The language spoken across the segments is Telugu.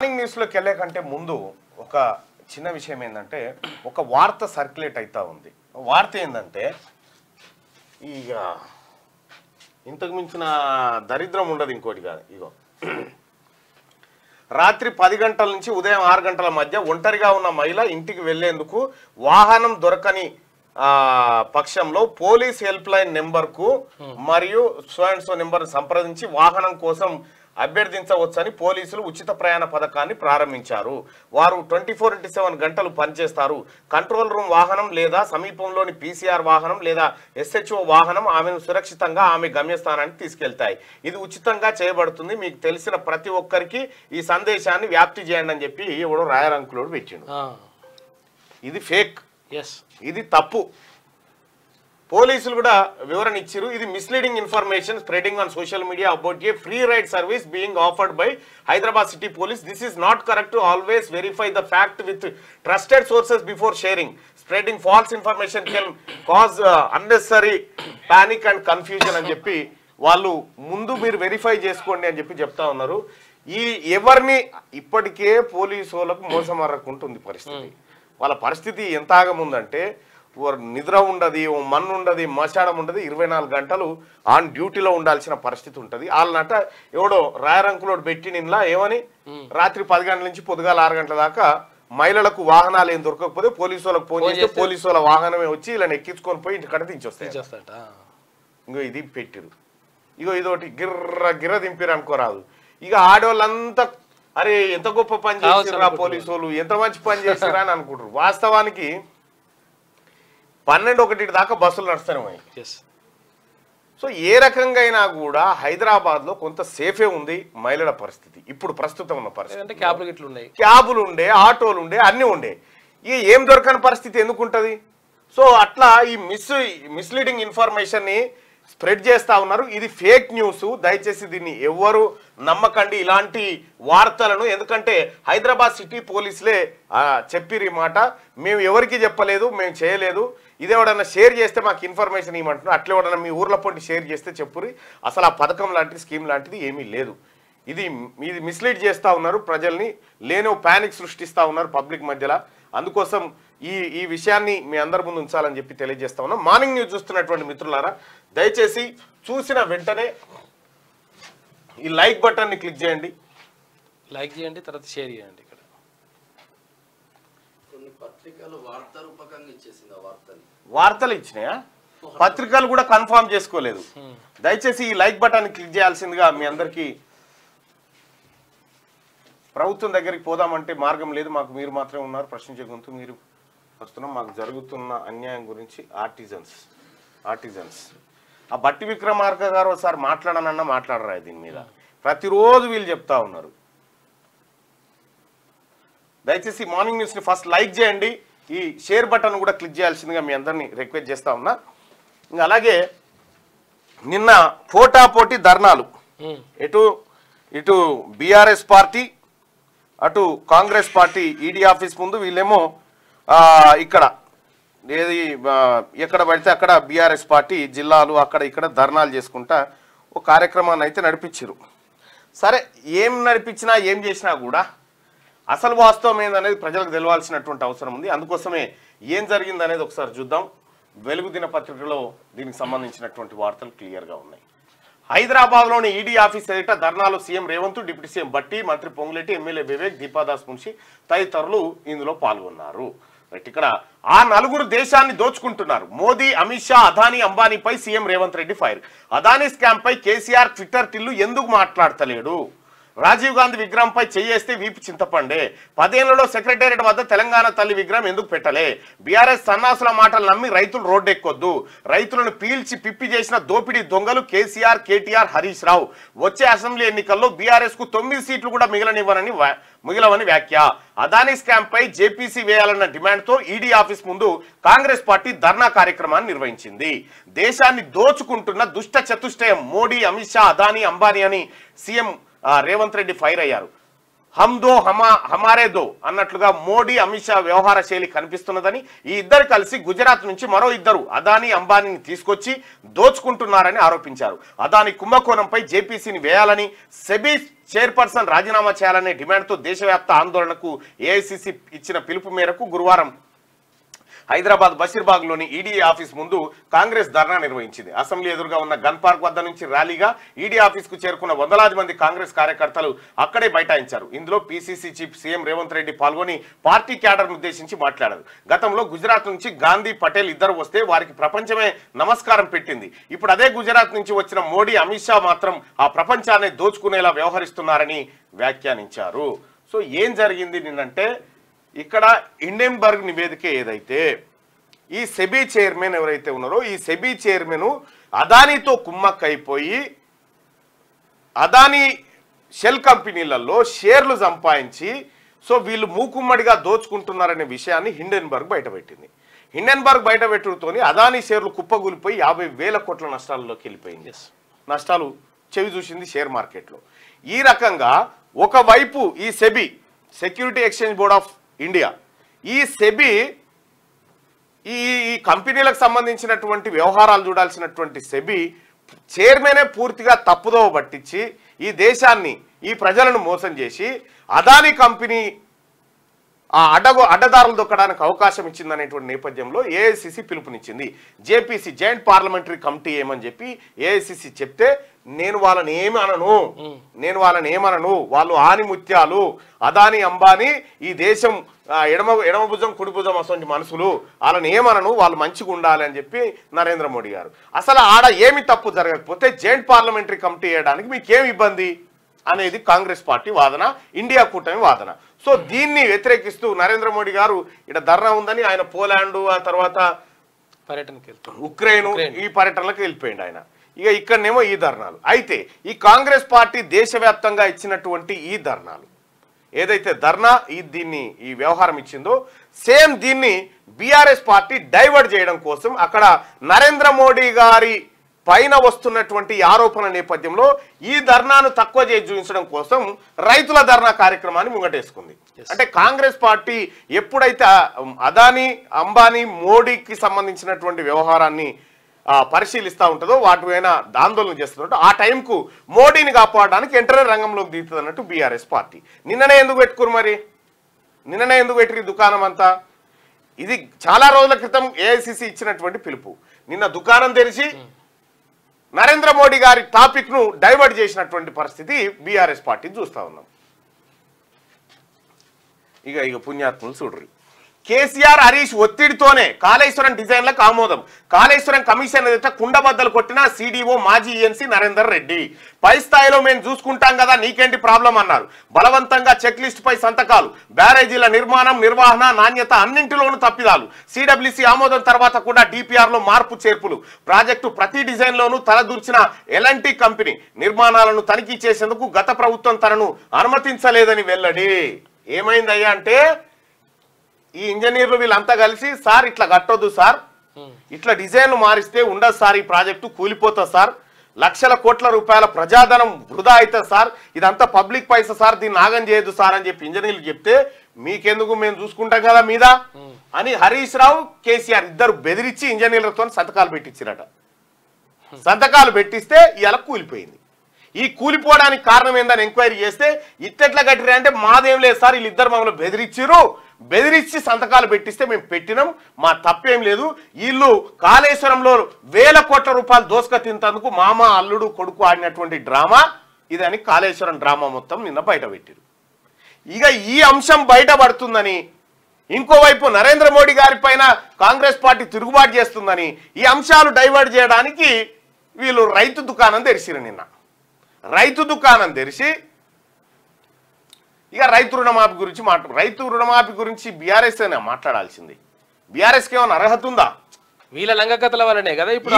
మార్నింగ్ న్యూస్లోకి వెళ్ళే కంటే ముందు ఒక చిన్న విషయం ఏంటంటే ఒక వార్త సర్క్యులేట్ అవుతా ఉంది. వార్త ఏంటంటే ఇక ఇంతకు మించిన దరిద్రం ఉండదు ఇంకోటి కాదు. ఇగో రాత్రి 10 గంటల నుంచి ఉదయం 6 గంటల మధ్య ఒంటరిగా ఉన్న మహిళ ఇంటికి వెళ్లేందుకు వాహనం దొరకని పక్షంలో పోలీస్ హెల్ప్ లైన్ నెంబర్కు మరియు సో అండ్ సో నెంబర్ సంప్రదించి వాహనం కోసం అభ్యర్థించవచ్చని పోలీసులు ఉచిత ప్రయాణ పథకాన్ని ప్రారంభించారు. వారు 24/7 గంటలు పనిచేస్తారు. కంట్రోల్ రూమ్ వాహనం లేదా సమీపంలోని పీసీఆర్ వాహనం లేదా ఎస్హెచ్ఓ వాహనం ఆమెను సురక్షితంగా ఆమె గమ్యస్థానానికి తీసుకెళ్తాయి. ఇది ఉచితంగా చేయబడుతుంది. మీకు తెలిసిన ప్రతి ఒక్కరికి ఈ సందేశాన్ని వ్యాప్తి చేయండి అని చెప్పి ఎవడో రాయరంకులోడు పెట్టిండు. ఇది ఫేక్, ఇది తప్పు. పోలీసులు కూడా వివరణ ఇచ్చారు. ఇది misleading information spreading on social media about a free ride service being offered by Hyderabad city police. This is not correct to always verify the fact with trusted sources before sharing. Spreading false information can cause unnecessary panic and confusion అని చెప్పి వాళ్ళు ముందు మీరు వెరిఫై చేసుకోండి అని చెప్పి చెప్తా ఉన్నారు. ఈ ఎవరిని ఇప్పటికే పోలీసు వాళ్ళకు మోసం అరకుంటుంది పరిస్థితి. వాళ్ళ పరిస్థితి ఎంత ఆగముందంటే నిద్ర ఉండదు, మన్ను ఉండదు, మశాడం ఉండదు, 24 గంటలు ఆన్ డ్యూటీలో ఉండాల్సిన పరిస్థితి ఉంటుంది. వాళ్ళనట ఎవడో రాయరంకులోడు పెట్టి నిన్న ఏమని రాత్రి 10 గంటల నుంచి పొద్దుగాల 6 గంటల దాకా మహిళలకు వాహనాలు ఏం దొరకకపోతే పోలీసు వాళ్ళకి ఫోన్ చేస్తే పోలీసు వాళ్ళ వాహనమే వచ్చి ఇలా ఎక్కించుకొని పోయి ఇంటికడ దించొస్తాయి. ఇంకో ఇది పెట్టిరు. ఇగో ఇదోటి గిర్ర దింపిరు అనుకోరాదు. ఇక ఆడవాళ్ళంతా అరే ఎంత గొప్ప పని చేసిరా పోలీసు వాళ్ళు, ఎంత మంచి పని చేసిరా అని అనుకుంటారు. వాస్తవానికి 12-1 దాకా బస్సులు నడుస్తున్నాయి. సో ఏ రకంగా అయినా కూడా హైదరాబాద్ లో కొంత సేఫే ఉంది మహిళల పరిస్థితి. ఇప్పుడు ప్రస్తుతం ఉన్న పరిస్థితి క్యాబులు ఉండే, ఆటోలు ఉండే, అన్ని ఉండే. ఏం దొరకని పరిస్థితి ఎందుకు ఉంటది? సో అట్లా ఈ మిస్లీడింగ్ ఇన్ఫర్మేషన్ ని స్ప్రెడ్ చేస్తా ఉన్నారు. ఇది ఫేక్ న్యూస్. దయచేసి దీన్ని ఎవ్వరు నమ్మకండి ఇలాంటి వార్తలను. ఎందుకంటే హైదరాబాద్ సిటీ పోలీసులే చెప్పిరు ఈ మాట. మేము ఎవరికి చెప్పలేదు, మేము చేయలేదు. ఇదేవడన్నా షేర్ చేస్తే మాకు ఇన్ఫర్మేషన్ ఇవ్వమంటున్నారు. అట్లా ఎవడన్నా మీ ఊర్లో పొంటి షేర్ చేస్తే చెప్పురి. అసలు ఆ పథకం లాంటి స్కీమ్ లాంటిది ఏమీ లేదు. ఇది మిస్లీడ్ చేస్తూ ఉన్నారు ప్రజల్ని, లేనో ప్యానిక్ సృష్టిస్తూ ఉన్నారు పబ్లిక్ మధ్యలో. అందుకోసం ఈ విషయాన్ని మీ అందరి ముందు ఉంచాలని చెప్పి తెలియజేస్తా ఉన్నాం. మార్నింగ్ న్యూస్ చూస్తున్నటువంటి మిత్రులారా దయచేసి చూసిన వెంటనే ఈ లైక్ బటన్ని క్లిక్ చేయండి, తర్వాత షేర్ చేయండి. ఇక్కడ కొన్ని పత్రికలు వార్తలు ఇచ్చినాయా? పత్రికలు కూడా కన్ఫర్మ్ చేసుకోలేదు. దయచేసి ఈ లైక్ బటన్ క్లిక్ చేయాల్సిందిగా మీ అందరికీ. ప్రభుత్వం దగ్గరికి పోదామంటే మార్గం లేదు, మాకు మీరు మాత్రమే ఉన్నారు ప్రశ్నించే గొంతు మీరు వస్తున్నాం. మాకు జరుగుతున్న అన్యాయం గురించి ఆర్టిజన్స్ ఆ బట్టి విక్రమార్క గారు ఒకసారి మాట్లాడనన్నా మాట్లాడరా దీని మీద. ప్రతిరోజు వీళ్ళు చెప్తా ఉన్నారు. దయచేసి మార్నింగ్ న్యూస్ ని ఫస్ట్ లైక్ చేయండి, ఈ షేర్ బటన్ కూడా క్లిక్ చేయాల్సిందిగా మీ అందరినీ రిక్వెస్ట్ చేస్తా ఉన్నా. ఇంకా అలాగే నిన్న పోటాపోటీ ధర్నాలు, ఇటు బీఆర్ఎస్ పార్టీ అటు కాంగ్రెస్ పార్టీ ఈడీ ఆఫీస్ ముందు, వీళ్ళేమో ఇక్కడ ఎక్కడ పడితే అక్కడ బీఆర్ఎస్ పార్టీ జిల్లాలు అక్కడ ఇక్కడ ధర్నాలు చేసుకుంటా ఒక కార్యక్రమాన్ని అయితే నడిపించారు. సరే ఏం నడిపించినా ఏం చేసినా కూడా అసలు వాస్తవం ఏందనేది ప్రజలకు తెలవాల్సినటువంటి అవసరం ఉంది. అందుకోసమే ఏం జరిగింది అనేది ఒకసారి చూద్దాం. వెలుగు దినపత్రికలో దీనికి సంబంధించినటువంటి వార్తలు క్లియర్గా ఉన్నాయి. హైదరాబాద్లోని ఈడీ ఆఫీస్ ఎదుట ధర్నాలో CM Revanth, deputy CM Bhatti, మంత్రి పొంగులేటి, ఎమ్మెల్యే వివేక్, దీపాదాస్ మున్షి తదితరులు ఇందులో పాల్గొన్నారు. ఇక్కడ ఆ నలుగురు దేశాన్ని దోచుకుంటున్నారు. మోదీ, అమిత్ షా, అదానీ, అంబానీపై CM Revanth Reddy fire. Adani scam పై కేసీఆర్ ట్విట్టర్ టిల్లు ఎందుకు మాట్లాడతలేడు? రాజీవ్ గాంధీ విగ్రహంపై చేయేస్తే వీపు చింతపండే. 10 ఏళ్లలో సెక్రటేరియట్ వద్ద తెలంగాణ తల్లి విగ్రహం ఎందుకు పెట్టలే? బీఆర్ఎస్ సన్నాసుల మాటలు నమ్మి రైతులు రోడ్డెక్కొద్దు. రైతులను పీల్చి పిప్పి చేసిన దోపిడీ దొంగలు కేసీఆర్, కేటీఆర్, హరీష్ రావు. వచ్చే అసెంబ్లీ ఎన్నికల్లో బీఆర్ఎస్ కు 9 సీట్లు కూడా మిగిలవని వ్యాఖ్య. అదానీ స్కామ్ పై జేపీసీ వేయాలన్న డిమాండ్ తో ఈడీ ఆఫీస్ ముందు కాంగ్రెస్ పార్టీ ధర్నా కార్యక్రమాన్ని నిర్వహించింది. దేశాన్ని దోచుకుంటున్న దుష్ట చతుష్టయం మోడీ, అమిత్ షా, అదానీ, అంబానీ అని సీఎం రేవంత్ రెడ్డి ఫైర్ అయ్యారు. హమ్దో హమారే దో అన్నట్లుగా మోడీ అమిత్ షా వ్యవహార శైలి కనిపిస్తున్నదని, ఈ ఇద్దరు కలిసి గుజరాత్ నుంచి మరో ఇద్దరు అదానీ అంబానీని తీసుకొచ్చి దోచుకుంటున్నారని ఆరోపించారు. అదానీ కుంభకోణంపై జేపీసీని వేయాలని, సెబీ చైర్పర్సన్ రాజీనామా చేయాలనే డిమాండ్తో దేశవ్యాప్త ఆందోళనకు ఏఐసీసీ ఇచ్చిన పిలుపు మేరకు గురువారం హైదరాబాద్ బషీర్బాగ్లోని ఈడీ ఆఫీస్ ముందు కాంగ్రెస్ ధర్నా నిర్వహించింది. అసెంబ్లీ ఎదురుగా ఉన్న గన్ పార్క్ వద్ద నుంచి ర్యాలీగా ఈడీ ఆఫీస్కు చేరుకున్న వందలాది మంది కాంగ్రెస్ కార్యకర్తలు అక్కడే బైఠాయించారు. ఇందులో PCC chief CM Revanth Reddy పాల్గొని పార్టీ క్యాడర్ను ఉద్దేశించి మాట్లాడారు. గతంలో గుజరాత్ నుంచి గాంధీ, పటేల్ ఇద్దరు వస్తే వారికి ప్రపంచమే నమస్కారం పెట్టింది. ఇప్పుడు అదే గుజరాత్ నుంచి వచ్చిన మోడీ, అమిత్ షా మాత్రం ఆ ప్రపంచాన్ని దోచుకునేలా వ్యవహరిస్తున్నారని వ్యాఖ్యానించారు. సో ఏం జరిగింది నిన్నంటే, ఇక్కడ హిండెన్బర్గ్ నివేదిక ఏదైతే ఈ సెబీ చైర్మన్ ఎవరైతే ఉన్నారో, ఈ సెబీ చైర్మన్ అదానీతో కుమ్మక్కైపోయి అదానీ షెల్ కంపెనీలలో షేర్లు సంపాదించి సో వీళ్ళు మూకుమ్మడిగా దోచుకుంటున్నారనే విషయాన్ని హిండెన్బర్గ్ బయటపెట్టింది. హిండెన్బర్గ్ బయటపెట్టుతోని అదానీ షేర్లు కుప్పగూలిపోయి 50,000 కోట్ల నష్టాల్లోకి వెళ్ళిపోయింది. నష్టాలు చెవి చూసింది షేర్ మార్కెట్లో. ఈ రకంగా ఒకవైపు ఈ SEBI, security exchange board of India, ఈ సెబీ ఈ కంపెనీలకు సంబంధించినటువంటి వ్యవహారాలు చూడాల్సినటువంటి సెబీ చైర్మనే పూర్తిగా తప్పుదోవ పట్టించి ఈ దేశాన్ని, ఈ ప్రజలను మోసం చేసి అదానీ కంపెనీ ఆ అడ్డదారులు దొక్కడానికి అవకాశం ఇచ్చిందనేటువంటి నేపథ్యంలో ఏఐసిసి పిలుపునిచ్చింది. జేపీసీ, జాయింట్ పార్లమెంటరీ కమిటీ ఏమని చెప్పి ఏఐసిసి చెప్తే, నేను వాళ్ళని ఏమనను, వాళ్ళు ఆనిముత్యాలు, అదానీ అంబానీ ఈ దేశం ఎడమ భుజం కుడి భుజం అసలు మనుషులు, వాళ్ళని ఏమనను, వాళ్ళు మంచిగా ఉండాలి అని చెప్పి నరేంద్ర మోడీ గారు. అసలు ఆడ ఏమి తప్పు జరగకపోతే జాయింట్ పార్లమెంటరీ కమిటీ వేయడానికి మీకేం ఇబ్బంది అనేది కాంగ్రెస్ పార్టీ వాదన, ఇండియా కూటమి వాదన. సో దీన్ని వ్యతిరేకిస్తూ నరేంద్ర మోడీ గారు ఇక్కడ ధర్నా ఉందని ఆయన పోలాండ్, ఆ తర్వాత ఉక్రెయిన్ ఈ పర్యటనలకు వెళ్ళిపోయింది ఆయన. ఇక ఇక్కడనేమో ఈ ధర్నాలు. అయితే ఈ కాంగ్రెస్ పార్టీ దేశవ్యాప్తంగా ఇచ్చినటువంటి ఈ ధర్నాలు ఏదైతే ఈ వ్యవహారం ఇచ్చిందో, సేమ్ దీన్ని బీఆర్ఎస్ పార్టీ డైవర్ట్ చేయడం కోసం అక్కడ నరేంద్ర మోడీ గారి పైన వస్తున్నటువంటి ఆరోపణ నేపథ్యంలో ఈ ధర్నాను తక్కువ చేసి చూపించడం కోసం రైతుల ధర్నా కార్యక్రమాన్ని ముంగటేసుకుంది. అంటే కాంగ్రెస్ పార్టీ ఎప్పుడైతే అదానీ, అంబానీ, మోడీకి సంబంధించినటువంటి వ్యవహారాన్ని పరిశీలిస్తూ ఉంటుందో, వాటి పైన ఆందోళన చేస్తుంటో, ఆ టైంకు మోడీని కాపాడడానికి వెంటనే రంగంలోకి దిగుతుంది అన్నట్టు బీఆర్ఎస్ పార్టీ. నిన్ననే ఎందుకు పెట్టిరు దుకాణం అంతా? ఇది చాలా రోజుల క్రితం ఏఐసిసి ఇచ్చినటువంటి పిలుపు. నిన్న దుకాణం తెరిచి నరేంద్ర మోడీ గారి టాపిక్ ను డైవర్ట్ చేసినటువంటి పరిస్థితి బీఆర్ఎస్ పార్టీ చూస్తా ఉన్నాం. ఇక పుణ్యాత్ములు చూడరు. కేసీఆర్, హరీష్ ఒత్తిడితోనే కాళేశ్వరం డిజైన్లకు ఆమోదం. కాళేశ్వరం కమిషన్ ఎదుట కుండబద్దలు కొట్టిన సిడిఓ, మాజీ ఈఎన్సీ నరేందర్ రెడ్డి. పై స్థాయిలో మేము చూసుకుంటాం కదా, నీకేంటి ప్రాబ్లం అన్నారు. బలవంతంగా చెక్ లిస్ట్ పై సంతకాలు, బ్యారేజీల నిర్మాణం, నిర్వహణ, నాణ్యత అన్నింటిలోనూ తప్పిదాలు. సిడబ్ల్యూసీ ఆమోదం తర్వాత కూడా డిపిఆర్ లో మార్పు చేర్పులు. ప్రాజెక్టు ప్రతి డిజైన్ లోనూ తలదూర్చిన ఎల్ఎన్టీ కంపెనీ నిర్మాణాలను తనిఖీ చేసేందుకు గత ప్రభుత్వం తనను అనుమతించలేదని వెల్లడి. ఏమైందయ్యా అంటే, ఈ ఇంజనీర్లు వీళ్ళంతా కలిసి, సార్ ఇట్లా కట్టొద్దు సార్, ఇట్లా డిజైన్లు మారిస్తే ఉండదు సార్, ఈ ప్రాజెక్టు కూలిపోతుంది సార్, లక్షల కోట్ల రూపాయల ప్రజాధనం వృధా అవుతుంది సార్, ఇదంతా పబ్లిక్ పైసా సార్, దీన్ని నాగం చేయొద్దు సార్ అని చెప్పి ఇంజనీర్లు చెప్తే, మీకెందుకు, మేము చూసుకుంటాం కదా మీద అని హరీష్ రావు, కేసీఆర్ ఇద్దరు బెదిరించి ఇంజనీర్లతో సంతకాలు పెట్టించారట. సంతకాలు పెట్టిస్తే ఇలా కూలిపోయింది. ఈ కూలిపోవడానికి కారణం ఏందని ఎంక్వైరీ చేస్తే, ఇట్టెట్లా కట్టిరా అంటే, మాదేం లేదు సార్, వీళ్ళిద్దరు మమ్మల్ని బెదిరించి సంతకాలు పెట్టిస్తే మేము పెట్టినాం, మా తప్పేం లేదు, వీళ్ళు కాళేశ్వరంలో 1000 కోట్ల రూపాయలు దోసుక తింటందుకు మామ, అల్లుడు, కొడుకు ఆడినటువంటి డ్రామా ఇదని కాళేశ్వరం డ్రామా మొత్తం నిన్న బయట పెట్టారు. ఇక ఈ అంశం బయటపడుతుందని, ఇంకోవైపు నరేంద్ర మోడీ గారి పైన కాంగ్రెస్ పార్టీ తిరుగుబాటు చేస్తుందని, ఈ అంశాలు డైవర్ట్ చేయడానికి వీళ్ళు రైతు దుకాణం తెరిచిరు. నిన్న రైతు దుకాణం తెరిచి ఇక రైతు రుణమాఫీ గురించి బీఆర్ఎస్ అయినా మాట్లాడాల్సింది. బీఆర్ఎస్కి ఏమైనా అర్హత ఉందా? వీళ్ళ లంగకథల వల్లనే కదా ఇప్పుడు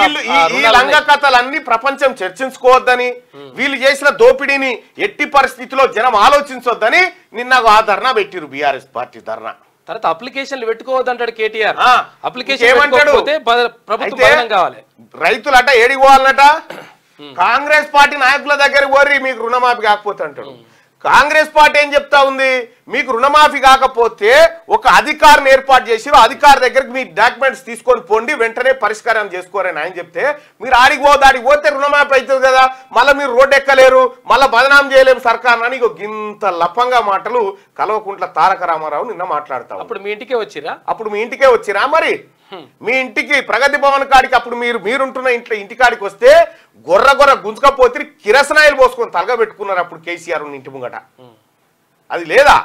ఈ లంగకథలన్నీ ప్రపంచం చర్చించుకోవద్దని, వీళ్ళు చేసిన దోపిడీని ఎట్టి పరిస్థితిలో జనం ఆలోచించొద్దని నిన్న ఆ ధర్నా పెట్టిరు బీఆర్ఎస్ పార్టీ ధర్నా. తర్వాత అప్లికేషన్లు పెట్టుకోవద్దంటాడు కేటీఆర్. అప్లికేషన్ ఏమంటాడు? ప్రభుత్వం కావాలి. రైతులట ఏడికి పోవాలన్నట, కాంగ్రెస్ పార్టీ నాయకుల దగ్గర పోరి మీకు రుణమాఫీ కాకపోతే అంటాడు. కాంగ్రెస్ పార్టీ ఏం చెప్తా ఉంది, మీకు రుణమాఫీ కాకపోతే ఒక అధికారిని ఏర్పాటు చేసి అధికారి దగ్గరికి మీ డాక్యుమెంట్స్ తీసుకొని పోండి, వెంటనే పరిష్కారం చేసుకోరని ఆయన చెప్తే మీరు ఆడికి పోతే రుణమాఫీ అవుతుంది కదా, మళ్ళీ మీరు రోడ్డు ఎక్కలేరు, మళ్ళీ బదనాం చేయలేము సర్కార్ అని ఇంత లపంగా మాటలు కల్వకుంట్ల తారక రామారావు నిన్న మాట్లాడతాం. అప్పుడు మీ ఇంటికే వచ్చిరా మరి మీ ఇంటికి ప్రగతి భవన్ కాడికి అప్పుడు మీరుంటున్న ఇంటికాడికి వస్తే గొర్ర గుంజుకపోతే కిరసనాయిలు పోసుకొని తలగబెట్టుకున్నారు అప్పుడు కేసీఆర్ ఇంటి ముంగట. అది లేదా?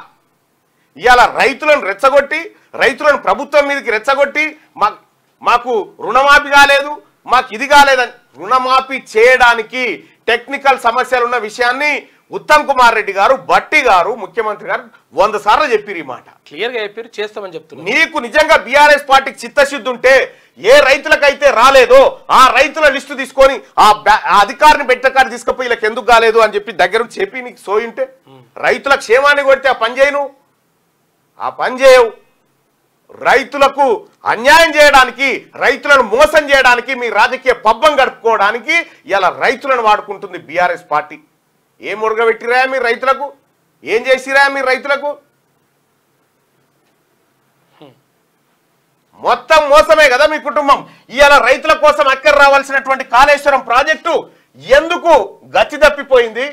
ఇవాళ రైతులను రెచ్చగొట్టి, రైతులను ప్రభుత్వం మీదకి రెచ్చగొట్టి మాకు రుణమాఫీ కాలేదు, మాకు ఇది కాలేదని, రుణమాఫీ చేయడానికి టెక్నికల్ సమస్యలు ఉన్న విషయాన్ని ఉత్తమ్ కుమార్ రెడ్డి గారు, బట్టి గారు, ముఖ్యమంత్రి గారు 100 సార్లు చెప్పారు. ఈ మాట క్లియర్ గా చెప్పారు, చేస్తామని చెప్తున్నారు. నీకు నిజంగా బీఆర్ఎస్ పార్టీకి చిత్తశుద్ధి ఉంటే ఏ రైతులకైతే రాలేదో ఆ రైతుల లిస్టు తీసుకొని ఆ అధికారిని పెట్టకాడి తీసుకుపోయి వీళ్ళకి ఎందుకు కాలేదు అని చెప్పి దగ్గర చెప్పి నీకు సోయింటే, రైతుల క్షేమాన్ని కొడితే ఆ పని చేయను, ఆ పని చేయవు. రైతులకు అన్యాయం చేయడానికి, రైతులను మోసం చేయడానికి, మీ రాజకీయ పబ్బం గడుపుకోవడానికి ఇలా రైతులను వాడుకుంటుంది బీఆర్ఎస్ పార్టీ. ఏం మురగబెట్టిరా మీరు రైతులకు? ఏం చేసిరా మీరు రైతులకు? మొత్తం మోసమే కదా మీ కుటుంబం. ఇవాళ రైతుల కోసం అక్కర రావాల్సినటువంటి కాళేశ్వరం ప్రాజెక్టు ఎందుకు గచ్చి తప్పిపోయింది?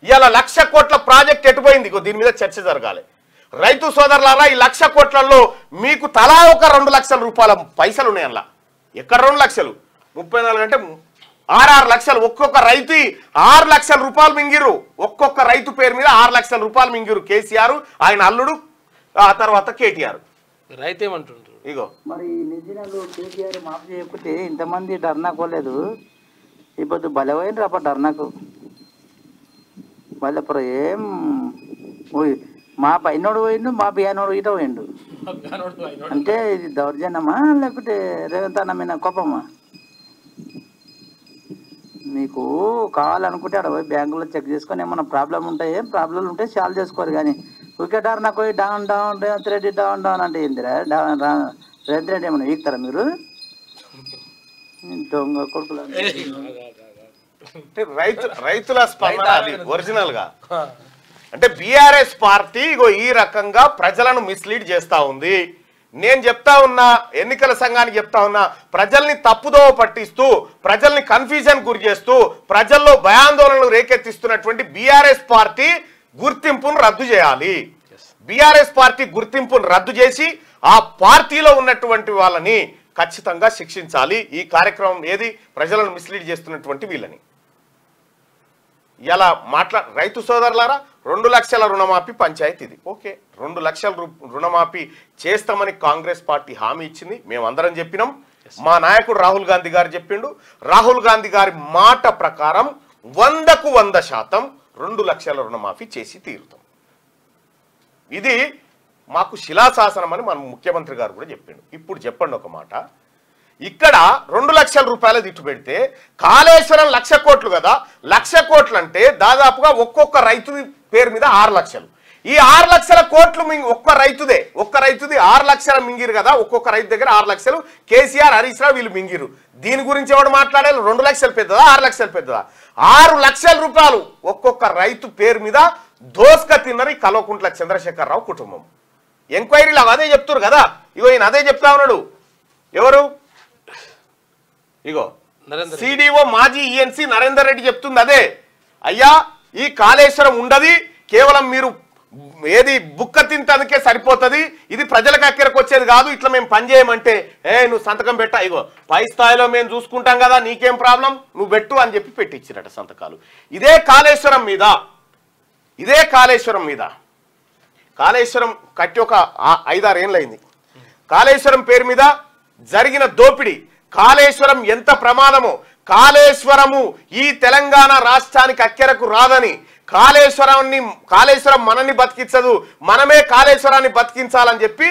ఇవాళ 1,00,000 కోట్ల ప్రాజెక్ట్ ఎటుపోయింది? దీని మీద చర్చ జరగాలి. రైతు సోదరులారా, ఈ 1,00,000 కోట్లలో మీకు తలా ఒక 2 లక్షల రూపాయల పైసలు ఉన్నాయి. అలా ఎక్కడ 2 లక్షలు? 34 అంటే 6 లక్షలు. ఒక్కొక్క రైతు 6 లక్షల రూపాయలు మింగిరు. ఒక్కొక్క రైతు పేరు మీద 6 లక్షల రూపాయలు మింగిరు కేసీఆర్, ఆయన అల్లుడు, ఆ తర్వాత కేటీఆర్. రైతు ఏమంటుండ్రు? ఇగో మరి నిజాలు కేసీఆర్ మాఫ్ చేయకపోతే ఇంతమంది ధర్నా కోలేదు. ఇప్పుడు బలమైనరు అప్పుడు ధర్నాకు వాళ్ళప్పుడు ఏం మా పైనోడు పోయిండు, మా బియ్యానోడు ఇట పోయిండు. అంటే ఇది దౌర్జన్యమా లేకపోతే రేవంత్ అన్న మీద కోపమా? మీకు కావాలనుకుంటే అక్కడ పోయి బ్యాంకులో చెక్ చేసుకొని ఏమన్నా ప్రాబ్లం ఉంటాయి, ఏం ప్రాబ్లం ఉంటే సాల్వ్ చేసుకోరు. కానీ వికెటార్ నాకు పోయి డౌన్ రేవంత్ రెడ్డి డౌన్ అంటే ఏందిరా? రేవంత్ రెడ్డి ఏమన్నా వీక్తారా మీరు? దొంగ కొడుకులు. రైతుల స్పందన అది ఒరిజినల్ గా. అంటే బీఆర్ఎస్ పార్టీ ఇగో ఈ రకంగా ప్రజలను మిస్లీడ్ చేస్తా ఉంది. నేను చెప్తా ఉన్నా, ఎన్నికల సంఘానికి చెప్తా ఉన్నా, ప్రజల్ని తప్పుదోవ పట్టిస్తూ, ప్రజల్ని కన్ఫ్యూజన్ గురి చేస్తూ, ప్రజల్లో భయాందోళనలు రేకెత్తిస్తున్నటువంటి బీఆర్ఎస్ పార్టీ గుర్తింపును రద్దు చేయాలి. బీఆర్ఎస్ పార్టీ గుర్తింపును రద్దు చేసి ఆ పార్టీలో ఉన్నటువంటి వాళ్ళని ఖచ్చితంగా శిక్షించాలి. ఈ కార్యక్రమం ఏది? ప్రజలను మిస్లీడ్ చేస్తున్నటువంటి వీళ్ళని. ఇలా రైతు సోదరులారా, 2 లక్షల రుణమాఫీ పంచాయతీ ఇది. ఓకే, 2 లక్షల రుణమాఫీ చేస్తామని కాంగ్రెస్ పార్టీ హామీ ఇచ్చింది. మేమందరం చెప్పినాం. మా నాయకుడు రాహుల్ గాంధీ గారు చెప్పిండు. రాహుల్ గాంధీ గారి మాట ప్రకారం 100కు 100% 2 లక్షల రుణమాఫీ చేసి తీరుతాం. ఇది మాకు శిలాశాసనం అని మన ముఖ్యమంత్రి గారు కూడా చెప్పిండు. ఇప్పుడు చెప్పండి ఒక మాట, ఇక్కడ 2 లక్షల రూపాయలు దిట్టు పెడితే కాళేశ్వరం 1,00,000 కోట్లు కదా. 1,00,000 కోట్లు అంటే దాదాపుగా ఒక్కొక్క రైతు పేరు మీద 6 లక్షలు. ఈ 6 లక్షల కోట్లు ఒక్క రైతుది 6 లక్షల మింగిరు కదా. ఒక్కొక్క రైతు దగ్గర 6 లక్షలు కేసీఆర్, హరీష్ రావు వీళ్ళు మింగిరు. దీని గురించి ఎవడు మాట్లాడాలి? 2 లక్షలు పెద్దదా 6 లక్షలు పెద్దదా? 6 లక్షల రూపాయలు ఒక్కొక్క రైతు పేరు మీద దోసుక తిన్నది కల్వకుంట్ల చంద్రశేఖరరావు కుటుంబం. ఎంక్వైరీలు అదే చెప్తున్నారు కదా. ఇగో ఈయన అదే చెప్తా ఉన్నాడు. ఎవరు? ఇగో సిడిఓ మాజీ ఈఎన్సీ నరేందర్ రెడ్డి చెప్తుంది అదే. అయ్యా, ఈ కాళేశ్వరం ఉండదు, కేవలం మీరు ఏది బుక్క తింటందుకే సరిపోతుంది, ఇది ప్రజలకు అక్కడికి వచ్చేది కాదు, ఇట్లా మేము పని చేయమంటే నువ్వు సంతకం పెట్టా, ఇగో పై స్థాయిలో మేము చూసుకుంటాం కదా, నీకేం ప్రాబ్లం, నువ్వు పెట్టు అని చెప్పి పెట్టించిరట సంతకాలు. ఇదే కాళేశ్వరం మీద కాళేశ్వరం కట్టి ఒక 5-6 ఏళ్ళైంది. కాళేశ్వరం పేరు మీద జరిగిన దోపిడీ, కాళేశ్వరం ఎంత ప్రమాదమో, కాళేశ్వరము ఈ తెలంగాణ రాష్ట్రానికి అక్కెరకు రాదని, కాళేశ్వరం మనల్ని బతికించదు, మనమే కాళేశ్వరాన్ని బతికించాలని చెప్పి